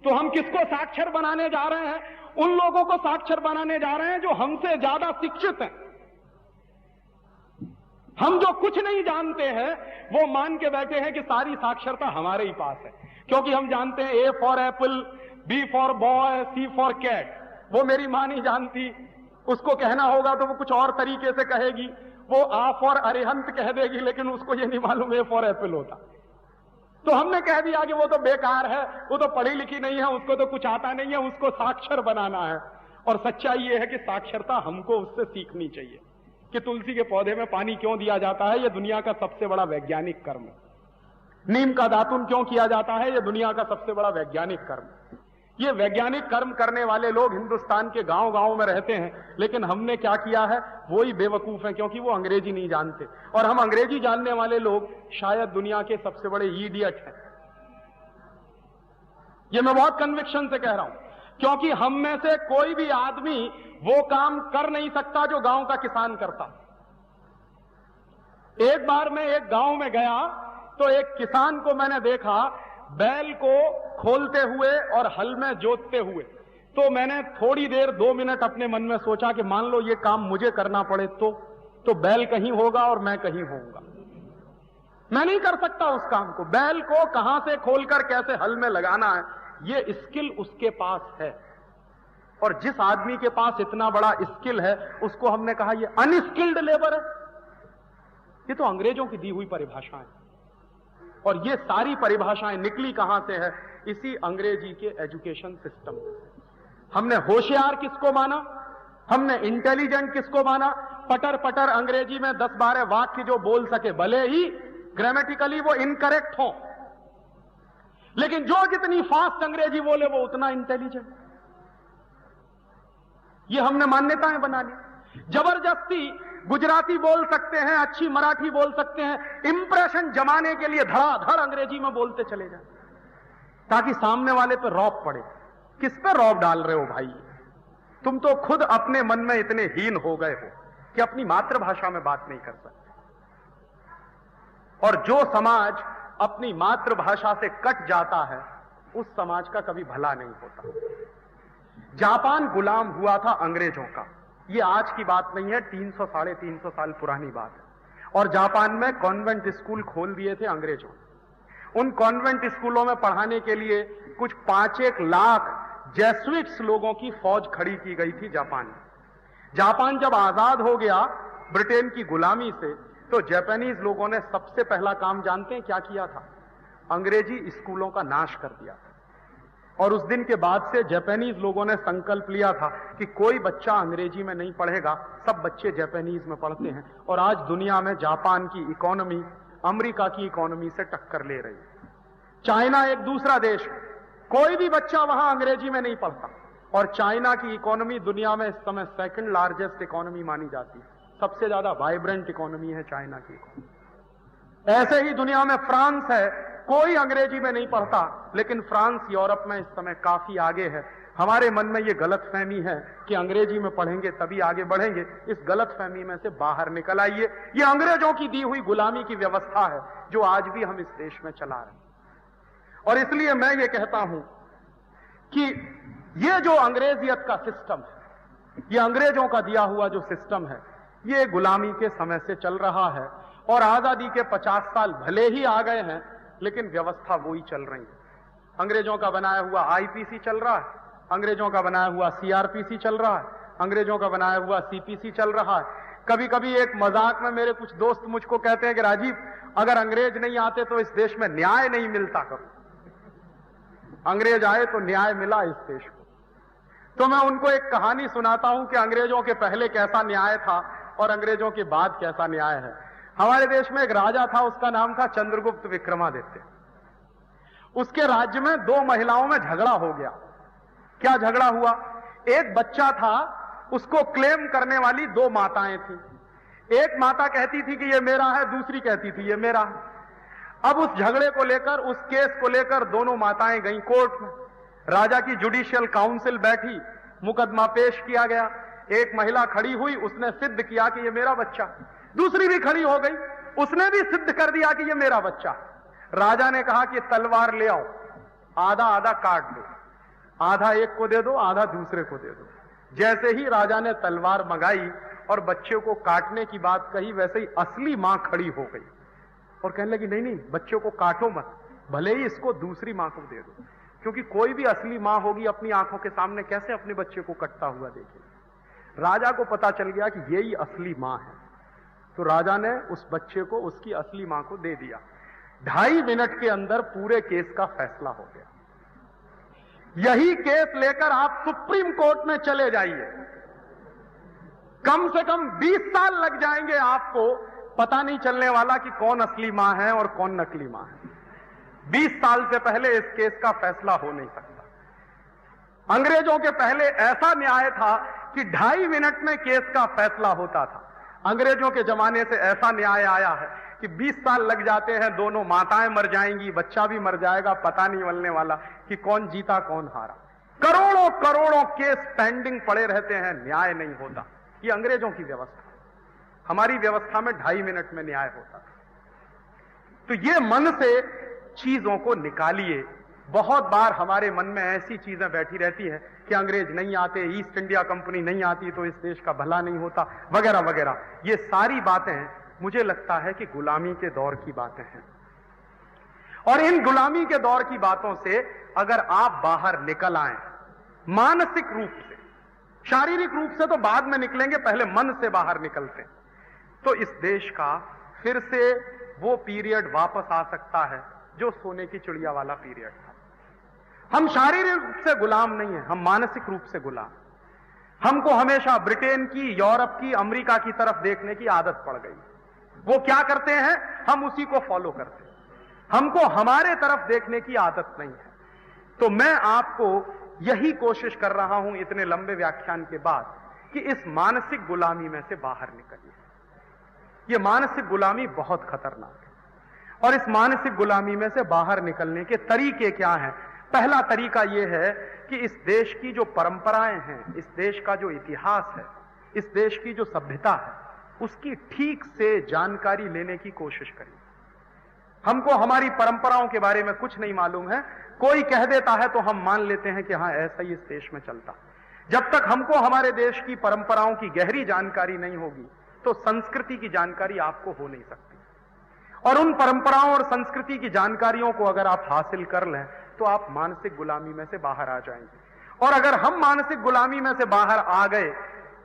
A: तो हम किसको साक्षर बनाने जा रहे हैं? उन लोगों को साक्षर बनाने जा रहे हैं जो हमसे ज्यादा शिक्षित हैं। हम जो कुछ नहीं जानते हैं वो मान के बैठे हैं कि सारी साक्षरता हमारे ही पास है, क्योंकि हम जानते हैं A for apple, B for boy, C for cat. वो मेरी मां नहीं जानती, उसको कहना होगा तो वो कुछ और तरीके से कहेगी। वो आ फॉर अरिहंत कह देगी, लेकिन उसको ये नहीं मालूम ए फॉर एप्पल होता। तो हमने कह दिया कि वो तो बेकार है, वो तो पढ़ी लिखी नहीं है, उसको तो कुछ आता नहीं है, उसको साक्षर बनाना है। और सच्चाई ये है कि साक्षरता हमको उससे सीखनी चाहिए कि तुलसी के पौधे में पानी क्यों दिया जाता है। यह दुनिया का सबसे बड़ा वैज्ञानिक कर्म है। नीम का दातुन क्यों किया जाता है? यह दुनिया का सबसे बड़ा वैज्ञानिक कर्म है। ये वैज्ञानिक कर्म करने वाले लोग हिंदुस्तान के गांव गांव में रहते हैं, लेकिन हमने क्या किया है? वो ही बेवकूफ है, क्योंकि वो अंग्रेजी नहीं जानते। और हम अंग्रेजी जानने वाले लोग शायद दुनिया के सबसे बड़े इडियट हैं। ये मैं बहुत कन्विक्शन से कह रहा हूं, क्योंकि हम में से कोई भी आदमी वो काम कर नहीं सकता जो गांव का किसान करता। एक बार मैं एक गांव में गया तो एक किसान को मैंने देखा बैल को खोलते हुए और हल में जोतते हुए। तो मैंने थोड़ी देर 2 मिनट अपने मन में सोचा कि मान लो ये काम मुझे करना पड़े तो बैल कहीं होगा और मैं कहीं होऊंगा। मैं नहीं कर सकता उस काम को। बैल को कहां से खोलकर कैसे हल में लगाना है, ये स्किल उसके पास है। और जिस आदमी के पास इतना बड़ा स्किल है, उसको हमने कहा ये अनस्किल्ड लेबर है, ये तो अंग्रेजों की दी हुई परिभाषाएं, और ये सारी परिभाषाएं निकली कहां से है? इसी अंग्रेजी के एजुकेशन सिस्टम से। हमने होशियार किसको माना, हमने इंटेलिजेंट किसको माना? पटर पटर अंग्रेजी में 10-12 वाक्य जो बोल सके, भले ही ग्रामेटिकली वो इनकरेक्ट हो, लेकिन जो जितनी फास्ट अंग्रेजी बोले वो उतना इंटेलिजेंट। ये हमने मान्यताएं बना ली। जबरदस्ती गुजराती बोल सकते हैं, अच्छी मराठी बोल सकते हैं, इंप्रेशन जमाने के लिए धड़ाधड़ अंग्रेजी में बोलते चले जाए ताकि सामने वाले पे रौब पड़े। किस पे रौब डाल रहे हो भाई? तुम तो खुद अपने मन में इतने हीन हो गए हो कि अपनी मातृभाषा में बात नहीं कर सकते। और जो समाज अपनी मातृभाषा से कट जाता है उस समाज का कभी भला नहीं होता। जापान गुलाम हुआ था अंग्रेजों का, ये आज की बात नहीं है, 300-350 साल पुरानी बात है। और जापान में कॉन्वेंट स्कूल खोल दिए थे अंग्रेजों। उन कॉन्वेंट स्कूलों में पढ़ाने के लिए कुछ 5-1 लाख जेसुइट्स लोगों की फौज खड़ी की गई थी जापान में। जापान जब आजाद हो गया ब्रिटेन की गुलामी से, तो जापानीज लोगों ने सबसे पहला काम जानते हैं क्या किया था? अंग्रेजी स्कूलों का नाश कर दिया था। और उस दिन के बाद से जापानीज लोगों ने संकल्प लिया था कि कोई बच्चा अंग्रेजी में नहीं पढ़ेगा, सब बच्चे जापानीज में पढ़ते हैं। और आज दुनिया में जापान की इकोनॉमी अमेरिका की इकोनॉमी से टक्कर ले रही है। चाइना एक दूसरा देश, कोई भी बच्चा वहां अंग्रेजी में नहीं पढ़ता। और चाइना की इकोनॉमी दुनिया में इस समय 2nd लार्जेस्ट इकोनॉमी मानी जाती है। सबसे ज्यादा वाइब्रेंट इकोनॉमी है चाइना की इकोनॉमी। ऐसे ही दुनिया में फ्रांस है, कोई अंग्रेजी में नहीं पढ़ता, लेकिन फ्रांस यूरोप में इस समय काफी आगे है। हमारे मन में यह गलतफहमी है कि अंग्रेजी में पढ़ेंगे तभी आगे बढ़ेंगे। इस गलतफहमी में से बाहर निकल आइए। यह अंग्रेजों की दी हुई गुलामी की व्यवस्था है जो आज भी हम इस देश में चला रहे हैं। और इसलिए मैं ये कहता हूं कि ये जो अंग्रेजियत का सिस्टम है, ये अंग्रेजों का दिया हुआ जो सिस्टम है, ये गुलामी के समय से चल रहा है। और आजादी के 50 साल भले ही आ गए हैं, लेकिन व्यवस्था वही चल रही है। अंग्रेजों का बनाया हुआ आईपीसी चल रहा है, अंग्रेजों का बनाया हुआ सीआरपीसी चल रहा है, अंग्रेजों का बनाया हुआ सीपीसी चल रहा है। कभी कभी एक मजाक में मेरे कुछ दोस्त मुझको कहते हैं कि राजीव, अगर अंग्रेज नहीं आते तो इस देश में न्याय नहीं मिलता। कब अंग्रेज आए तो न्याय मिला इस देश को। तो मैं उनको एक कहानी सुनाता हूं कि अंग्रेजों के पहले कैसा न्याय था और अंग्रेजों के बाद कैसा न्याय है। हमारे देश में एक राजा था, उसका नाम था चंद्रगुप्त विक्रमादित्य। उसके राज्य में 2 महिलाओं में झगड़ा हो गया। क्या झगड़ा हुआ? एक बच्चा था, उसको क्लेम करने वाली 2 माताएं थी। एक माता कहती थी कि ये मेरा है, दूसरी कहती थी ये मेरा है। अब उस झगड़े को लेकर, उस केस को लेकर दोनों माताएं गई कोर्ट में। राजा की जुडिशियल काउंसिल बैठी, मुकदमा पेश किया गया। एक महिला खड़ी हुई, उसने सिद्ध किया कि ये मेरा बच्चा। दूसरी भी खड़ी हो गई, उसने भी सिद्ध कर दिया कि ये मेरा बच्चा। राजा ने कहा कि तलवार ले आओ, आधा आधा काट दो, आधा एक को दे दो, आधा दूसरे को दे दो। जैसे ही राजा ने तलवार मंगाई और बच्चे को काटने की बात कही, वैसे ही असली मां खड़ी हो गई और कहने लगी, नहीं नहीं, बच्चों को काटो मत, भले ही इसको दूसरी मां को दे दो। क्योंकि कोई भी असली मां होगी अपनी आंखों के सामने कैसे अपने बच्चे को कटता हुआ देखेगी। राजा को पता चल गया कि यही असली मां है, तो राजा ने उस बच्चे को उसकी असली मां को दे दिया। 2.5 मिनट के अंदर पूरे केस का फैसला हो गया। यही केस लेकर आप सुप्रीम कोर्ट में चले जाइए, कम से कम 20 साल लग जाएंगे आपको, पता नहीं चलने वाला कि कौन असली मां है और कौन नकली मां है। 20 साल से पहले इस केस का फैसला हो नहीं सकता। अंग्रेजों के पहले ऐसा न्याय था कि 2.5 मिनट में केस का फैसला होता था। अंग्रेजों के जमाने से ऐसा न्याय आया है कि 20 साल लग जाते हैं, दोनों माताएं मर जाएंगी, बच्चा भी मर जाएगा, पता नहीं चलने वाला कि कौन जीता कौन हारा। करोड़ों करोड़ों केस पेंडिंग पड़े रहते हैं, न्याय नहीं होता। ये अंग्रेजों की व्यवस्था। हमारी व्यवस्था में 2.5 मिनट में न्याय होता था। तो ये मन से चीजों को निकालिए। बहुत बार हमारे मन में ऐसी चीजें बैठी रहती है कि अंग्रेज नहीं आते, ईस्ट इंडिया कंपनी नहीं आती तो इस देश का भला नहीं होता, वगैरह वगैरह। ये सारी बातें मुझे लगता है कि गुलामी के दौर की बातें हैं। और इन गुलामी के दौर की बातों से अगर आप बाहर निकल आए मानसिक रूप से, शारीरिक रूप से तो बाद में निकलेंगे, पहले मन से बाहर निकलते, तो इस देश का फिर से वो पीरियड वापस आ सकता है जो सोने की चिड़िया वाला पीरियड था। हम शारीरिक रूप से गुलाम नहीं है, हम मानसिक रूप से गुलाम। हमको हमेशा ब्रिटेन की, यूरोप की, अमेरिका की तरफ देखने की आदत पड़ गई। वो क्या करते हैं, हम उसी को फॉलो करते हैं। हमको हमारे तरफ देखने की आदत नहीं है। तो मैं आपको यही कोशिश कर रहा हूं इतने लंबे व्याख्यान के बाद कि इस मानसिक गुलामी में से बाहर निकलिए। यह मानसिक गुलामी बहुत खतरनाक है और इस मानसिक गुलामी में से बाहर निकलने के तरीके क्या हैं? पहला तरीका यह है कि इस देश की जो परंपराएं हैं, इस देश का जो इतिहास है, इस देश की जो सभ्यता है, उसकी ठीक से जानकारी लेने की कोशिश करिए। हमको हमारी परंपराओं के बारे में कुछ नहीं मालूम है, कोई कह देता है तो हम मान लेते हैं कि हां ऐसा ही इस देश में चलता। जब तक हमको हमारे देश की परंपराओं की गहरी जानकारी नहीं होगी तो संस्कृति की जानकारी आपको हो नहीं सकती। और उन परंपराओं और संस्कृति की जानकारियों को अगर आप हासिल कर लें तो आप मानसिक गुलामी में से बाहर आ जाएंगे। और अगर हम मानसिक गुलामी में से बाहर आ गए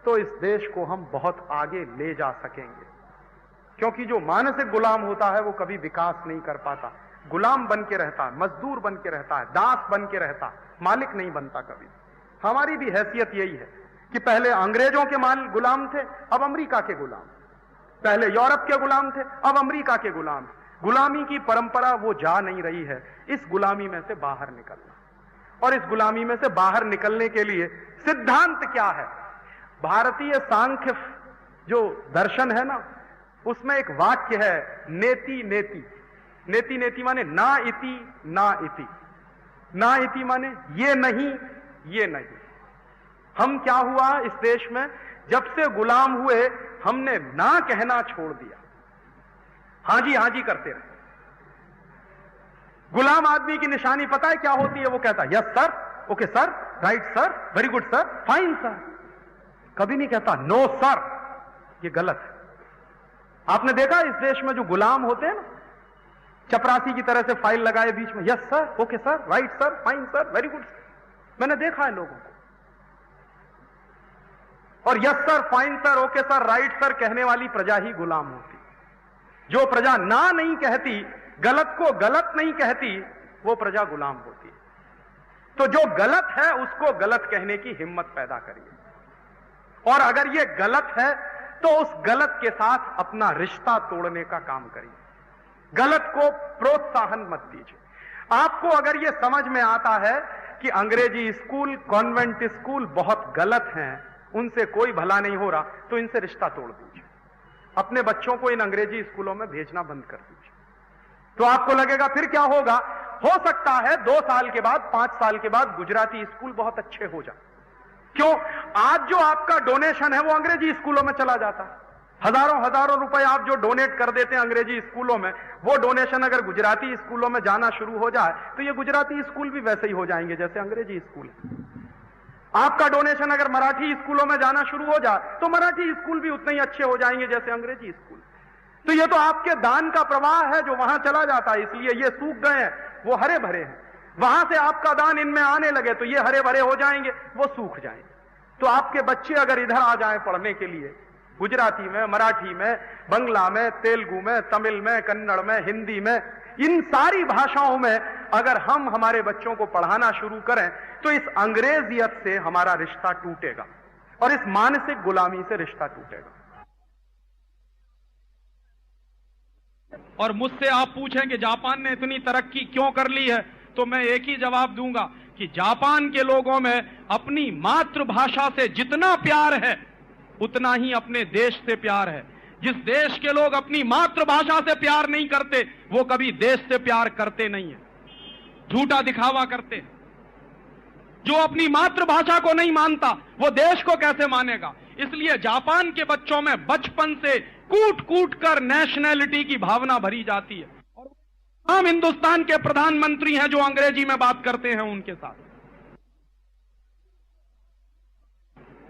A: तो इस देश को हम बहुत आगे ले जा सकेंगे। क्योंकि जो मानसिक गुलाम होता है वो कभी विकास नहीं कर पाता, गुलाम बन के रहता है, मजदूर बन के रहता है, दास बन के रहता है, मालिक नहीं बनता कभी। हमारी भी हैसियत यही है कि पहले अंग्रेजों के गुलाम थे, अब अमेरिका के गुलाम, पहले यूरोप के गुलाम थे, अब अमेरिका के गुलाम। गुलामी की परंपरा वो जा नहीं रही है। इस गुलामी में से बाहर निकलना, और इस गुलामी में से बाहर निकलने के लिए सिद्धांत क्या है? भारतीय सांख्य जो दर्शन है ना, उसमें एक वाक्य है, नेति नेति। नेति नेति माने ना इति ना इति। ना इति माने ये नहीं, ये नहीं। हम क्या हुआ इस देश में, जब से गुलाम हुए हमने ना कहना छोड़ दिया, हां जी करते रहे। गुलाम आदमी की निशानी पता है क्या होती है? वो कहता है yes sir, okay sir, right sir, very good sir, fine sir. कभी नहीं कहता नो सर, ये गलत है। आपने देखा इस देश में जो गुलाम होते हैं ना, चपरासी की तरह से फाइल लगाए बीच में, yes sir, okay sir, right sir, fine sir, very good sir. मैंने देखा है लोगों को। और yes sir, fine sir, okay sir, right sir कहने वाली प्रजा ही गुलाम होती। जो प्रजा ना नहीं कहती, गलत को गलत नहीं कहती, वो प्रजा गुलाम होती है। तो जो गलत है उसको गलत कहने की हिम्मत पैदा करिए, और अगर ये गलत है तो उस गलत के साथ अपना रिश्ता तोड़ने का काम करिए। गलत को प्रोत्साहन मत दीजिए। आपको अगर यह समझ में आता है कि अंग्रेजी स्कूल, कॉन्वेंट स्कूल बहुत गलत हैं, उनसे कोई भला नहीं हो रहा, तो इनसे रिश्ता तोड़ दीजिए। अपने बच्चों को इन अंग्रेजी स्कूलों में भेजना बंद कर दीजिए। तो आपको लगेगा फिर क्या होगा, हो सकता है 2 साल के बाद, 5 साल के बाद गुजराती स्कूल बहुत अच्छे हो जाए। क्यों? आज जो आपका डोनेशन है वो अंग्रेजी स्कूलों में चला जाता है। हजारों रुपए आप जो डोनेट कर देते हैं अंग्रेजी स्कूलों में, वो डोनेशन अगर गुजराती स्कूलों में जाना शुरू हो जाए तो ये गुजराती स्कूल भी वैसे ही हो जाएंगे जैसे अंग्रेजी स्कूल है। आपका डोनेशन अगर मराठी स्कूलों में जाना शुरू हो जाए तो मराठी स्कूल भी उतने ही अच्छे हो जाएंगे जैसे अंग्रेजी स्कूल। तो ये तो आपके दान का प्रवाह है जो वहां चला जाता है, इसलिए ये सूख गए हैं, वो हरे भरे हैं। वहां से आपका दान इनमें आने लगे तो ये हरे भरे हो जाएंगे, वो सूख जाएंगे। तो आपके बच्चे अगर इधर आ जाएं पढ़ने के लिए, गुजराती में, मराठी में, बंगला में, तेलुगु में, तमिल में, कन्नड़ में, हिंदी में, इन सारी भाषाओं में अगर हम हमारे बच्चों को पढ़ाना शुरू करें तो इस अंग्रेजियत से हमारा रिश्ता टूटेगा और इस मानसिक गुलामी से रिश्ता टूटेगा।
B: और मुझसे आप पूछें कि जापान ने इतनी तरक्की क्यों कर ली है, तो मैं एक ही जवाब दूंगा कि जापान के लोगों में अपनी मातृभाषा से जितना प्यार है उतना ही अपने देश से प्यार है। जिस देश के लोग अपनी मातृभाषा से प्यार नहीं करते वो कभी देश से प्यार करते नहीं है, झूठा दिखावा करते हैं। जो अपनी मातृभाषा को नहीं मानता वो देश को कैसे मानेगा? इसलिए जापान के बच्चों में बचपन से कूट कूट कर नेशनैलिटी की भावना भरी जाती है। और हम हिंदुस्तान के प्रधानमंत्री हैं जो अंग्रेजी में बात करते हैं उनके साथ।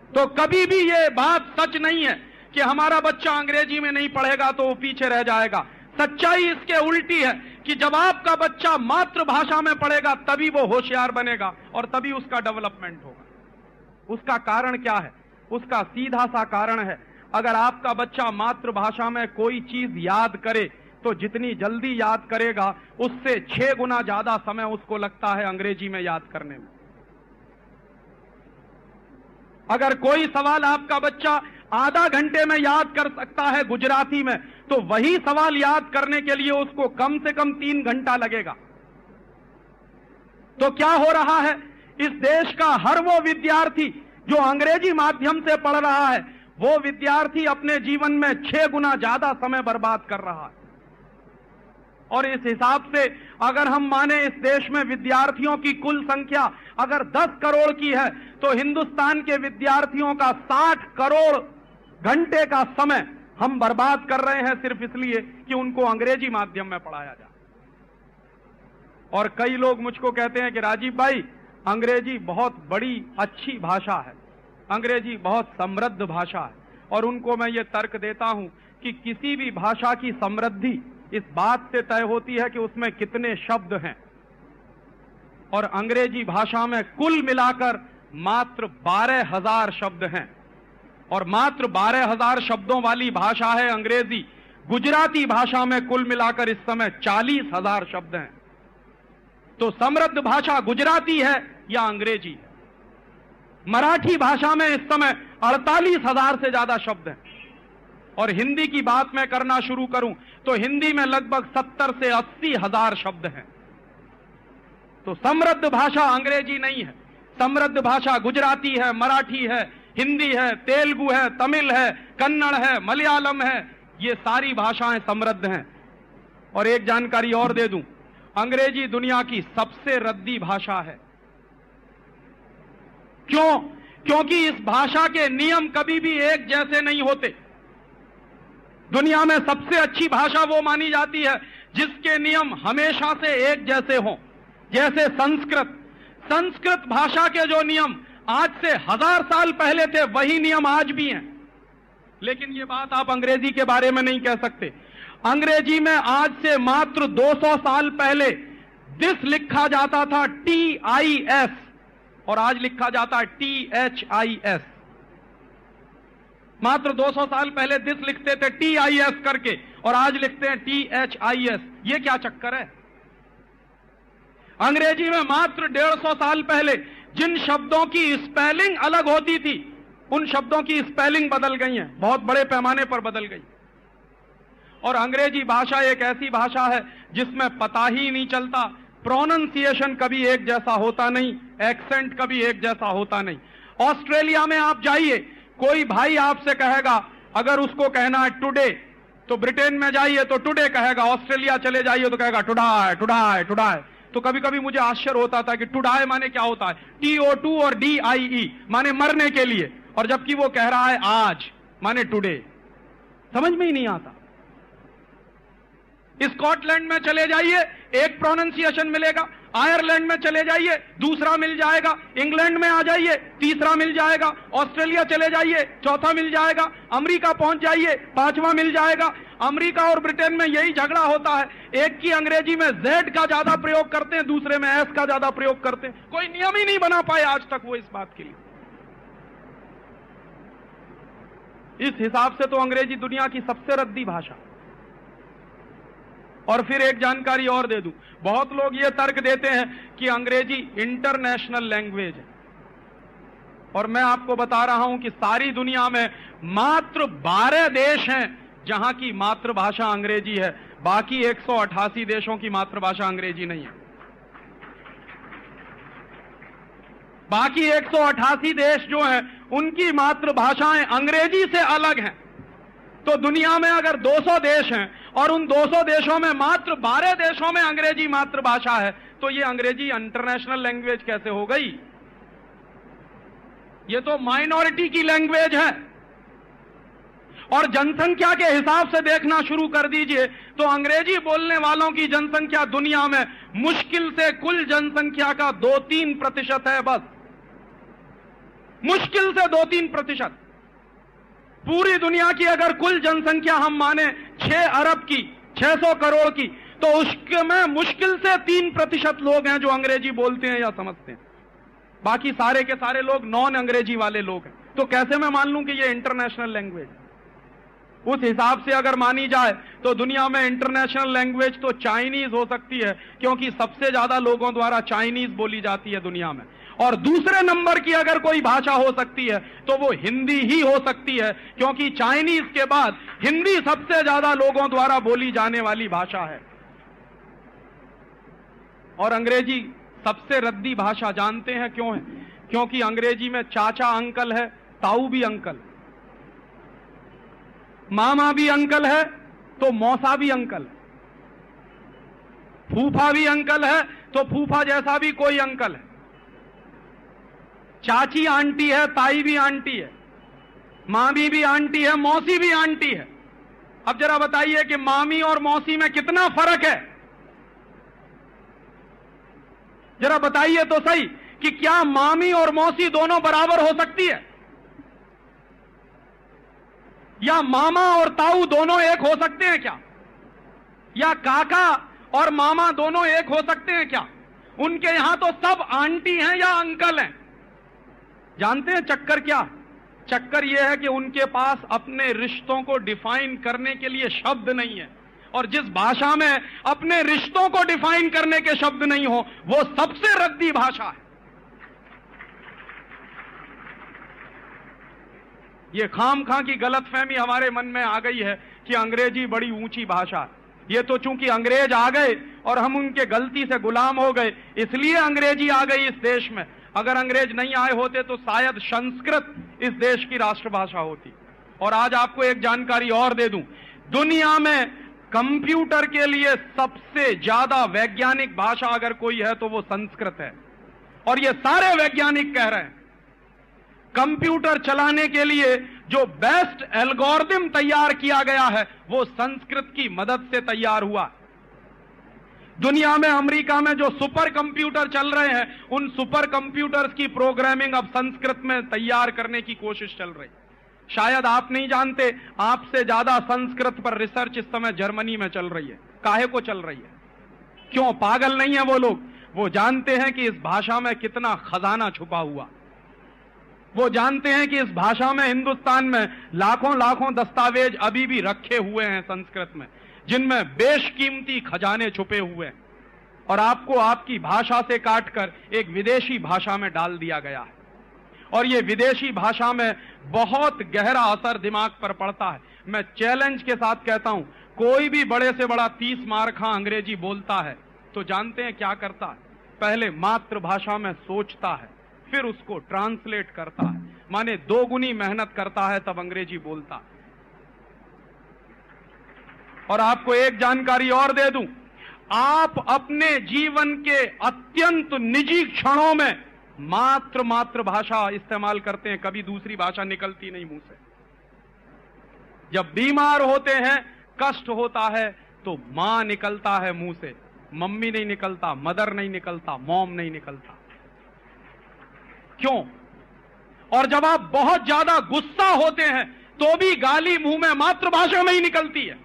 B: तो कभी भी ये बात सच नहीं है कि हमारा बच्चा अंग्रेजी में नहीं पढ़ेगा तो वो पीछे रह जाएगा। सच्चाई इसके उल्टी है कि जब आपका बच्चा मातृभाषा में पढ़ेगा तभी वो होशियार बनेगा और तभी उसका डेवलपमेंट होगा। उसका कारण क्या है? उसका सीधा सा कारण है अगर आपका बच्चा मातृभाषा में कोई चीज याद करे तो जितनी जल्दी याद करेगा उससे 6 गुना ज्यादा समय उसको लगता है अंग्रेजी में याद करने में। अगर कोई सवाल आपका बच्चा आधा घंटे में याद कर सकता है गुजराती में, तो वही सवाल याद करने के लिए उसको कम से कम 3 घंटा लगेगा। तो क्या हो रहा है, इस देश का हर वो विद्यार्थी जो अंग्रेजी माध्यम से पढ़ रहा है, वो विद्यार्थी अपने जीवन में 6 गुना ज्यादा समय बर्बाद कर रहा है। और इस हिसाब से अगर हम माने इस देश में विद्यार्थियों की कुल संख्या अगर 10 करोड़ की है, तो हिंदुस्तान के विद्यार्थियों का 60 करोड़ घंटे का समय हम बर्बाद कर रहे हैं सिर्फ इसलिए कि उनको अंग्रेजी माध्यम में पढ़ाया जाए। और कई लोग मुझको कहते हैं कि राजीव भाई, अंग्रेजी बहुत बड़ी अच्छी भाषा है, अंग्रेजी बहुत समृद्ध भाषा है। और उनको मैं ये तर्क देता हूं कि किसी भी भाषा की समृद्धि इस बात से तय होती है कि उसमें कितने शब्द हैं। और अंग्रेजी भाषा में कुल मिलाकर मात्र 12,000 शब्द हैं, और मात्र 12,000 शब्दों वाली भाषा है अंग्रेजी। गुजराती भाषा में कुल मिलाकर इस समय 40,000 शब्द हैं। तो समृद्ध भाषा गुजराती है या अंग्रेजी है? मराठी भाषा में इस समय 48,000 से ज्यादा शब्द हैं। और हिंदी की बात मैं करना शुरू करूं तो हिंदी में लगभग 70 से 80,000 शब्द हैं। तो समृद्ध भाषा अंग्रेजी नहीं है, समृद्ध भाषा गुजराती है, मराठी है, हिंदी है, तेलुगु है, तमिल है, कन्नड़ है, मलयालम है। ये सारी भाषाएं समृद्ध हैं। और एक जानकारी और दे दूं, अंग्रेजी दुनिया की सबसे रद्दी भाषा है। क्यों? क्योंकि इस भाषा के नियम कभी भी एक जैसे नहीं होते। दुनिया में सबसे अच्छी भाषा वो मानी जाती है जिसके नियम हमेशा से एक जैसे हों। जैसे संस्कृत भाषा के जो नियम आज से 1000 साल पहले थे, वही नियम आज भी हैं। लेकिन ये बात आप अंग्रेजी के बारे में नहीं कह सकते। अंग्रेजी में आज से मात्र 200 साल पहले दिस लिखा जाता था TIS, और आज लिखा जाता है THIS। मात्र 200 साल पहले दिस लिखते थे TIS करके, और आज लिखते हैं THIS। ये क्या चक्कर है? अंग्रेजी में मात्र 150 साल पहले जिन शब्दों की स्पेलिंग अलग होती थी, उन शब्दों की स्पेलिंग बदल गई है, बहुत बड़े पैमाने पर बदल गई। और अंग्रेजी भाषा एक ऐसी भाषा है जिसमें पता ही नहीं चलता, प्रोनंसिएशन कभी एक जैसा होता नहीं, एक्सेंट कभी एक जैसा होता नहीं। ऑस्ट्रेलिया में आप जाइए, कोई भाई आपसे कहेगा, अगर उसको कहना है टुडे, तो ब्रिटेन में जाइए तो टुडे कहेगा, ऑस्ट्रेलिया चले जाइए तो कहेगा टुडाई टुडाई टुडाई। तो कभी कभी मुझे आश्चर्य होता था कि टुडाई माने क्या होता है? TO2 और DIE माने मरने के लिए, और जबकि वो कह रहा है आज माने टुडे। समझ में ही नहीं आता। स्कॉटलैंड में चले जाइए एक प्रोनाउंसिएशन मिलेगा, आयरलैंड में चले जाइए दूसरा मिल जाएगा, इंग्लैंड में आ जाइए तीसरा मिल जाएगा, ऑस्ट्रेलिया चले जाइए चौथा मिल जाएगा, अमेरिका पहुंच जाइए पांचवा मिल जाएगा। अमेरिका और ब्रिटेन में यही झगड़ा होता है, एक की अंग्रेजी में Z का ज्यादा प्रयोग करते हैं, दूसरे में S का ज्यादा प्रयोग करते हैं। कोई नियम ही नहीं बना पाए आज तक वो इस बात के लिए। इस हिसाब से तो अंग्रेजी दुनिया की सबसे रद्दी भाषा। और फिर एक जानकारी और दे दूं, बहुत लोग ये तर्क देते हैं कि अंग्रेजी इंटरनेशनल लैंग्वेज है, और मैं आपको बता रहा हूं कि सारी दुनिया में मात्र 12 देश हैं जहां की मातृभाषा अंग्रेजी है, बाकी 188 देशों की मातृभाषा अंग्रेजी नहीं है। बाकी 188 देश जो हैं उनकी मातृभाषाएं अंग्रेजी से अलग हैं। तो दुनिया में अगर 200 देश हैं और उन 200 देशों में मात्र 12 देशों में अंग्रेजी मातृभाषा है, तो ये अंग्रेजी इंटरनेशनल लैंग्वेज कैसे हो गई? ये तो माइनॉरिटी की लैंग्वेज है। और जनसंख्या के हिसाब से देखना शुरू कर दीजिए तो अंग्रेजी बोलने वालों की जनसंख्या दुनिया में मुश्किल से कुल जनसंख्या का 2-3% है, बस मुश्किल से 2-3%। पूरी दुनिया की अगर कुल जनसंख्या हम माने 6 अरब की, 600 करोड़ की, तो उसमें मुश्किल से 3% लोग हैं जो अंग्रेजी बोलते हैं या समझते हैं। बाकी सारे के सारे लोग नॉन अंग्रेजी वाले लोग हैं। तो कैसे मैं मान लूं कि ये इंटरनेशनल लैंग्वेज है? उस हिसाब से अगर मानी जाए तो दुनिया में इंटरनेशनल लैंग्वेज तो चाइनीज हो सकती है, क्योंकि सबसे ज्यादा लोगों द्वारा चाइनीज बोली जाती है दुनिया में। और दूसरे नंबर की अगर कोई भाषा हो सकती है तो वो हिंदी ही हो सकती है, क्योंकि चाइनीज के बाद हिंदी सबसे ज्यादा लोगों द्वारा बोली जाने वाली भाषा है। और अंग्रेजी सबसे रद्दी भाषा जानते हैं क्यों है? क्योंकि अंग्रेजी में चाचा अंकल है, ताऊ भी अंकल, मामा भी अंकल है तो मौसा भी अंकल, फूफा भी अंकल है तो फूफा जैसा भी कोई अंकल है, चाची आंटी है, ताई भी आंटी है, मामी भी आंटी है, मौसी भी आंटी है। अब जरा बताइए कि मामी और मौसी में कितना फर्क है? जरा बताइए तो सही कि क्या मामी और मौसी दोनों बराबर हो सकती है? या मामा और ताऊ दोनों एक हो सकते हैं क्या? या काका और मामा दोनों एक हो सकते हैं क्या? उनके यहां तो सब आंटी हैं या अंकल हैं। जानते हैं चक्कर क्या? चक्कर यह है कि उनके पास अपने रिश्तों को डिफाइन करने के लिए शब्द नहीं है, और जिस भाषा में अपने रिश्तों को डिफाइन करने के शब्द नहीं हो वो सबसे रद्दी भाषा है। ये खामखा की गलतफहमी हमारे मन में आ गई है कि अंग्रेजी बड़ी ऊंची भाषा है। ये तो चूंकि अंग्रेज आ गए और हम उनके गलती से गुलाम हो गए, इसलिए अंग्रेजी आ गई इस देश में। अगर अंग्रेज नहीं आए होते तो शायद संस्कृत इस देश की राष्ट्रभाषा होती। और आज आपको एक जानकारी और दे दूं, दुनिया में कंप्यूटर के लिए सबसे ज्यादा वैज्ञानिक भाषा अगर कोई है तो वो संस्कृत है। और ये सारे वैज्ञानिक कह रहे हैं कंप्यूटर चलाने के लिए जो बेस्ट एल्गोरिथम तैयार किया गया है वो संस्कृत की मदद से तैयार हुआ। दुनिया में अमेरिका में जो सुपर कंप्यूटर चल रहे हैं उन सुपर कंप्यूटर्स की प्रोग्रामिंग अब संस्कृत में तैयार करने की कोशिश चल रही। शायद आप नहीं जानते, आपसे ज्यादा संस्कृत पर रिसर्च इस समय जर्मनी में चल रही है। काहे को चल रही है? क्यों? पागल नहीं है वो लोग। वो जानते हैं कि इस भाषा में कितना खजाना छुपा हुआ। वो जानते हैं कि इस भाषा में, हिंदुस्तान में लाखों लाखों दस्तावेज अभी भी रखे हुए हैं संस्कृत में, जिनमें बेशकीमती खजाने छुपे हुए हैं, और आपको आपकी भाषा से काटकर एक विदेशी भाषा में डाल दिया गया है। और ये विदेशी भाषा में बहुत गहरा असर दिमाग पर पड़ता है। मैं चैलेंज के साथ कहता हूं, कोई भी बड़े से बड़ा 30 मार्खा अंग्रेजी बोलता है तो जानते हैं क्या करता है? पहले मातृभाषा में सोचता है, फिर उसको ट्रांसलेट करता है, माने 2 गुनी मेहनत करता है, तब अंग्रेजी बोलता है। और आपको एक जानकारी और दे दूं, आप अपने जीवन के अत्यंत निजी क्षणों में मातृभाषा इस्तेमाल करते हैं, कभी दूसरी भाषा निकलती नहीं मुंह से। जब बीमार होते हैं, कष्ट होता है, तो मां निकलता है मुंह से, मम्मी नहीं निकलता, मदर नहीं निकलता, मॉम नहीं निकलता। क्यों? और जब आप बहुत ज्यादा गुस्सा होते हैं तो भी गाली मुंह में मातृभाषा में ही निकलती है,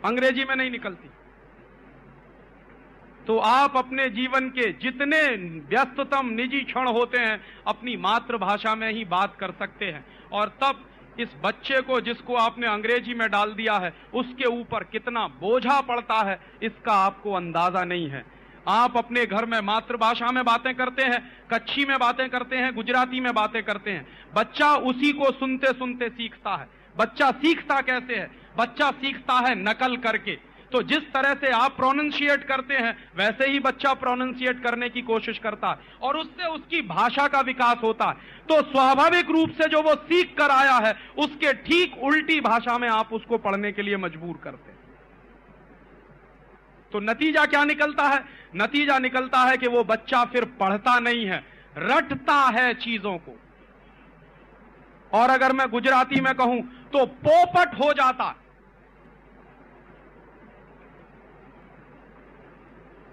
B: अंग्रेजी में नहीं निकलती। तो आप अपने जीवन के जितने व्यस्ततम निजी क्षण होते हैं अपनी मातृभाषा में ही बात कर सकते हैं। और तब इस बच्चे को जिसको आपने अंग्रेजी में डाल दिया है उसके ऊपर कितना बोझा पड़ता है इसका आपको अंदाजा नहीं है। आप अपने घर में मातृभाषा में बातें करते हैं, कच्छी में बातें करते हैं, गुजराती में बातें करते हैं, बच्चा उसी को सुनते सुनते सीखता है। बच्चा सीखता कैसे है? बच्चा सीखता है नकल करके। तो जिस तरह से आप प्रोनाउंशिएट करते हैं वैसे ही बच्चा प्रोनाउंशिएट करने की कोशिश करता है, और उससे उसकी भाषा का विकास होता है। तो स्वाभाविक रूप से जो वो सीख कर आया है उसके ठीक उल्टी भाषा में आप उसको पढ़ने के लिए मजबूर करते हैं। तो नतीजा क्या निकलता है? नतीजा निकलता है कि वो बच्चा फिर पढ़ता नहीं है, रटता है चीजों को। और अगर मैं गुजराती में कहूं तो पोपट हो जाता है।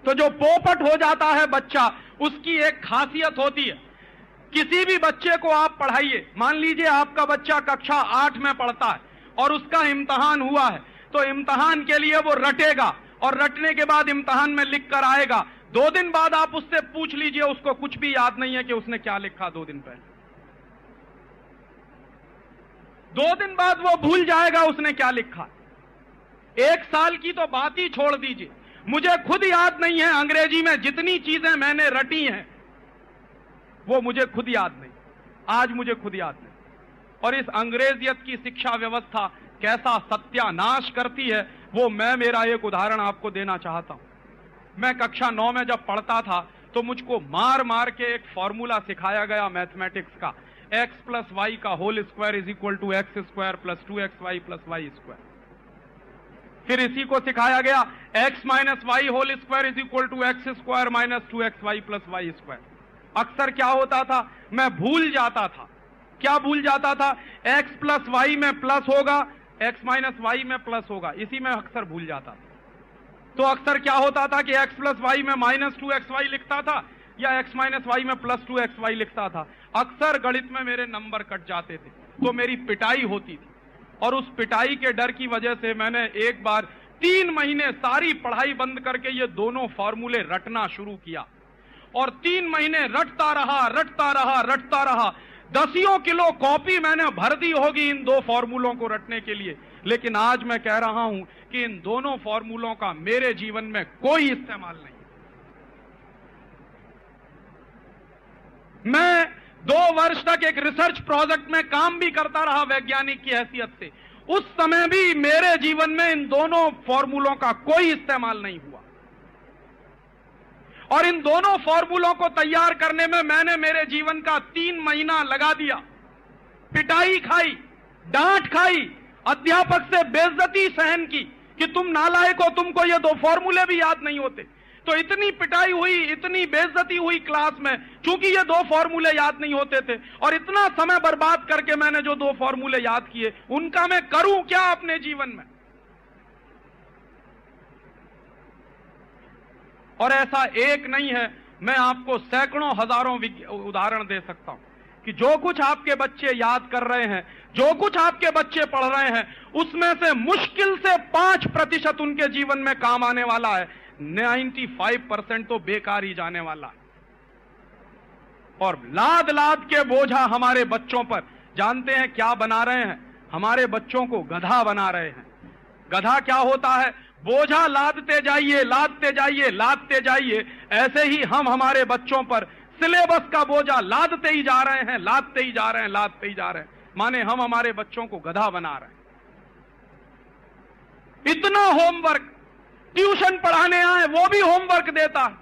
B: तो जो पोपट हो जाता है बच्चा, उसकी एक खासियत होती है। किसी भी बच्चे को आप पढ़ाइए, मान लीजिए आपका बच्चा कक्षा 8 में पढ़ता है और उसका इम्तिहान हुआ है, तो इम्तिहान के लिए वो रटेगा और रटने के बाद इम्तिहान में लिख कर आएगा। 2 दिन बाद आप उससे पूछ लीजिए, उसको कुछ भी याद नहीं है कि उसने क्या लिखा 2 दिन पहले। 2 दिन बाद वो भूल जाएगा उसने क्या लिखा। 1 साल की तो बात ही छोड़ दीजिए, मुझे खुद याद नहीं है अंग्रेजी में जितनी चीजें मैंने रटी हैं, वो मुझे खुद याद नहीं, आज मुझे खुद याद नहीं। और इस अंग्रेजियत की शिक्षा व्यवस्था कैसा सत्यानाश करती है, वो मैं मेरा एक उदाहरण आपको देना चाहता हूं। मैं कक्षा 9 में जब पढ़ता था तो मुझको मार मार के एक फॉर्मूला सिखाया गया मैथमेटिक्स का, x + y का whole square is equal to x² + 2xy + y²। फिर इसी को सिखाया गया x - y whole square is equal to x² - 2xy + y²। अक्सर क्या होता था, मैं भूल जाता था। क्या भूल जाता था? x + y में प्लस होगा, x - y में प्लस होगा, इसी में अक्सर भूल जाता था। तो अक्सर क्या होता था कि x + y में -2xy लिखता था या x - y में +2xy लिखता था। अक्सर गणित में मेरे नंबर कट जाते थे, तो मेरी पिटाई होती थी। और उस पिटाई के डर की वजह से मैंने एक बार 3 महीने सारी पढ़ाई बंद करके ये दोनों फॉर्मूले रटना शुरू किया। और 3 महीने रटता रहा। 10 किलो कॉपी मैंने भर दी होगी इन 2 फॉर्मूलों को रटने के लिए। लेकिन आज मैं कह रहा हूं कि इन दोनों फॉर्मूलों का मेरे जीवन में कोई इस्तेमाल नहीं। मैं 2 वर्ष तक एक रिसर्च प्रोजेक्ट में काम भी करता रहा वैज्ञानिक की हैसियत से। उस समय भी मेरे जीवन में इन दोनों फॉर्मूलों का कोई इस्तेमाल नहीं हुआ। और इन दोनों फॉर्मूलों को तैयार करने में मैंने मेरे जीवन का 3 महीना लगा दिया। पिटाई खाई, डांट खाई, अध्यापक से बेइज्जती सहन की कि तुम नालायक हो, तुमको ये 2 फॉर्मूले भी याद नहीं होते। तो इतनी पिटाई हुई, इतनी बेइज्जती हुई क्लास में, क्योंकि ये 2 फॉर्मूले याद नहीं होते थे। और इतना समय बर्बाद करके मैंने जो 2 फॉर्मूले याद किए, उनका मैं करूं क्या अपने जीवन में? और ऐसा एक नहीं है, मैं आपको सैकड़ों हजारों उदाहरण दे सकता हूं कि जो कुछ आपके बच्चे याद कर रहे हैं, जो कुछ आपके बच्चे पढ़ रहे हैं, उसमें से मुश्किल से 5% उनके जीवन में काम आने वाला है। 95% तो बेकार ही जाने वाला है। और लाद लाद के बोझा हमारे बच्चों पर, जानते हैं क्या बना रहे हैं? हमारे बच्चों को गधा बना रहे हैं। गधा क्या होता है? बोझा लादते जाइए, लादते जाइए, लादते जाइए। ऐसे ही हम हमारे बच्चों पर सिलेबस का बोझा लादते ही जा रहे हैं, लादते ही जा रहे हैं, लादते ही जा रहे हैं। माने हम हमारे बच्चों को गधा बना रहे हैं। इतना होमवर्क, ट्यूशन पढ़ाने आए वो भी होमवर्क देता है,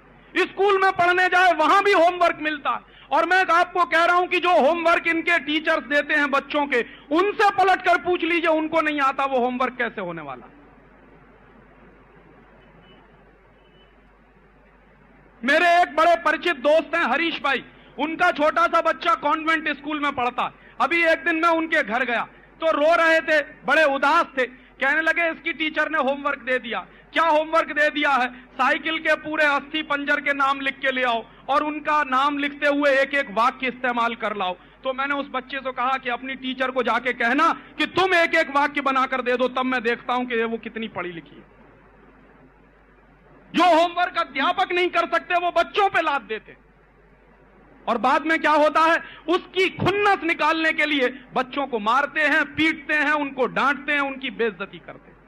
B: स्कूल में पढ़ने जाए वहां भी होमवर्क मिलता है। और मैं आपको कह रहा हूं कि जो होमवर्क इनके टीचर्स देते हैं बच्चों के, उनसे पलटकर पूछ लीजिए, उनको नहीं आता वो होमवर्क कैसे होने वाला। मेरे एक बड़े परिचित दोस्त हैं हरीश भाई, उनका छोटा सा बच्चा कॉन्वेंट स्कूल में पढ़ता है। अभी एक दिन मैं उनके घर गया तो रो रहे थे, बड़े उदास थे। कहने लगे इसकी टीचर ने होमवर्क दे दिया। क्या होमवर्क दे दिया है? साइकिल के पूरे अस्थि पंजर के नाम लिख के ले आओ और उनका नाम लिखते हुए एक एक वाक्य इस्तेमाल कर लाओ। तो मैंने उस बच्चे से कहा कि अपनी टीचर को जाके कहना कि तुम एक एक वाक्य बनाकर दे दो, तब मैं देखता हूं कि वो कितनी पढ़ी लिखी है। जो होमवर्क अध्यापक नहीं कर सकते वो बच्चों पे लाद देते। और बाद में क्या होता है? उसकी खुन्नस निकालने के लिए बच्चों को मारते हैं, पीटते हैं, उनको डांटते हैं, उनकी बेइज्जती करते हैं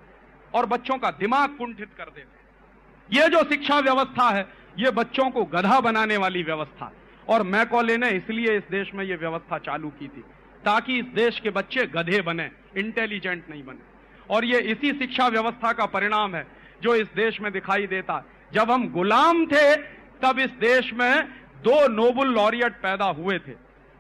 B: और बच्चों का दिमाग कुंठित कर देते हैं। यह जो शिक्षा व्यवस्था है, यह बच्चों को गधा बनाने वाली व्यवस्था है। और मैकॉले ने इसलिए इस देश में यह व्यवस्था चालू की थी ताकि इस देश के बच्चे गधे बने, इंटेलिजेंट नहीं बने। और यह इसी शिक्षा व्यवस्था का परिणाम है जो इस देश में दिखाई देता है। जब हम गुलाम थे तब इस देश में 2 नोबेल लॉरियट पैदा हुए थे।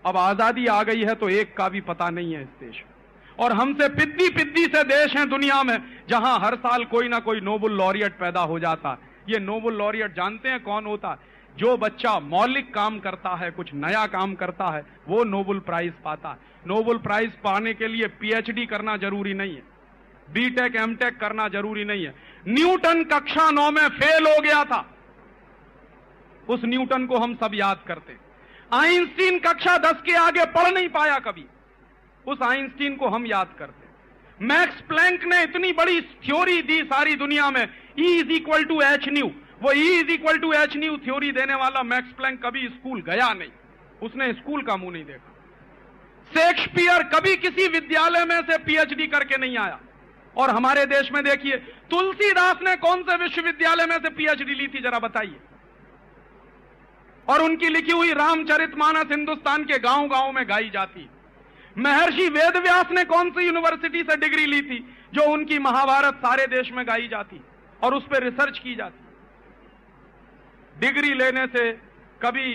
B: अब आजादी आ गई है तो एक का भी पता नहीं है इस देश में। और हमसे पिद्दी पिद्दी से देश हैं दुनिया में जहां हर साल कोई ना कोई नोबेल लॉरियट पैदा हो जाता है। ये नोबेल लॉरियट जानते हैं कौन होता है? जो बच्चा मौलिक काम करता है, कुछ नया काम करता है, वो नोबेल प्राइज पाता है। नोबेल प्राइज पाने के लिए पीएचडी करना जरूरी नहीं है, बीटेक एमटेक करना जरूरी नहीं है। न्यूटन कक्षा 9 में फेल हो गया था, उस न्यूटन को हम सब याद करते। आइंस्टीन कक्षा 10 के आगे पढ़ नहीं पाया कभी, उस आइंस्टीन को हम याद करते। मैक्स प्लैंक ने इतनी बड़ी थ्योरी दी सारी दुनिया में, E = h², वो E = h² थ्योरी देने वाला मैक्स प्लैंक कभी स्कूल गया नहीं, उसने स्कूल का मुंह नहीं देखा। शेक्सपियर कभी किसी विद्यालय में से पीएचडी करके नहीं आया। और हमारे देश में देखिए, तुलसीदास ने कौन से विश्वविद्यालय में से पीएचडी ली थी, जरा बताइए। और उनकी लिखी हुई रामचरितमानस हिंदुस्तान के गांव गांव में गाई जाती। महर्षि वेदव्यास ने कौन सी यूनिवर्सिटी से डिग्री ली थी, जो उनकी महाभारत सारे देश में गाई जाती और उस पर रिसर्च की जाती। डिग्री लेने से कभी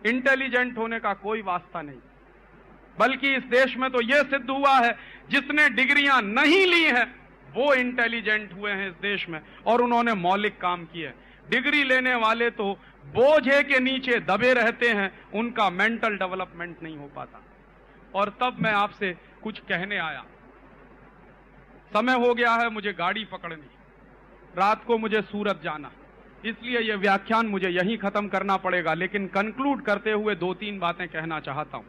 B: इंटेलिजेंट होने का कोई वास्ता नहीं, बल्कि इस देश में तो यह सिद्ध हुआ है, जिसने डिग्रियां नहीं ली हैं वो इंटेलिजेंट हुए हैं इस देश में, और उन्होंने मौलिक काम किए। डिग्री लेने वाले तो बोझे के नीचे दबे रहते हैं, उनका मेंटल डेवलपमेंट नहीं हो पाता। और तब मैं आपसे कुछ कहने आया। समय हो गया है मुझे गाड़ी पकड़नी, रात को मुझे सूरत जाना, इसलिए यह व्याख्यान मुझे यहीं खत्म करना पड़ेगा। लेकिन कंक्लूड करते हुए 2-3 बातें कहना चाहता हूं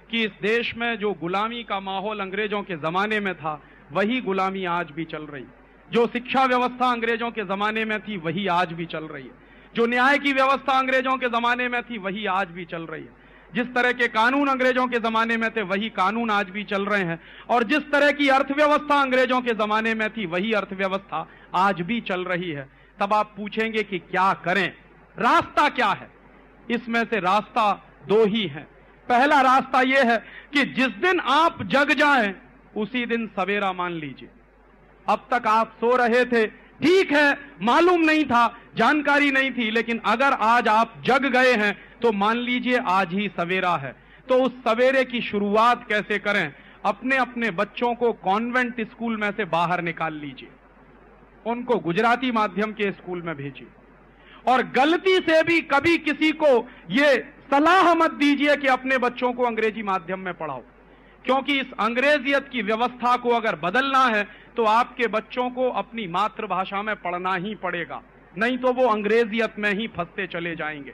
B: कि इस देश में जो गुलामी का माहौल अंग्रेजों के जमाने में था, वही गुलामी आज भी चल रही। जो शिक्षा व्यवस्था अंग्रेजों के जमाने में थी, वही आज भी चल रही है। जो न्याय की व्यवस्था अंग्रेजों के जमाने में थी, वही आज भी चल रही है। जिस तरह के कानून अंग्रेजों के जमाने में थे, वही कानून आज भी चल रहे हैं। और जिस तरह की अर्थव्यवस्था अंग्रेजों के जमाने में थी, वही अर्थव्यवस्था आज भी चल रही है। तब आप पूछेंगे कि क्या करें, रास्ता क्या है? इसमें से रास्ता 2 ही है। पहला रास्ता यह है कि जिस दिन आप जग जाएं, उसी दिन सवेरा मान लीजिए। अब तक आप सो रहे थे, ठीक है, मालूम नहीं था, जानकारी नहीं थी, लेकिन अगर आज आप जग गए हैं तो मान लीजिए आज ही सवेरा है। तो उस सवेरे की शुरुआत कैसे करें? अपने अपने बच्चों को कॉन्वेंट स्कूल में से बाहर निकाल लीजिए, उनको गुजराती माध्यम के स्कूल में भेजिए। और गलती से भी कभी किसी को यह सलाह मत दीजिए कि अपने बच्चों को अंग्रेजी माध्यम में पढ़ाओ, क्योंकि इस अंग्रेजियत की व्यवस्था को अगर बदलना है तो आपके बच्चों को अपनी मातृभाषा में पढ़ना ही पड़ेगा, नहीं तो वो अंग्रेजियत में ही फंसते चले जाएंगे।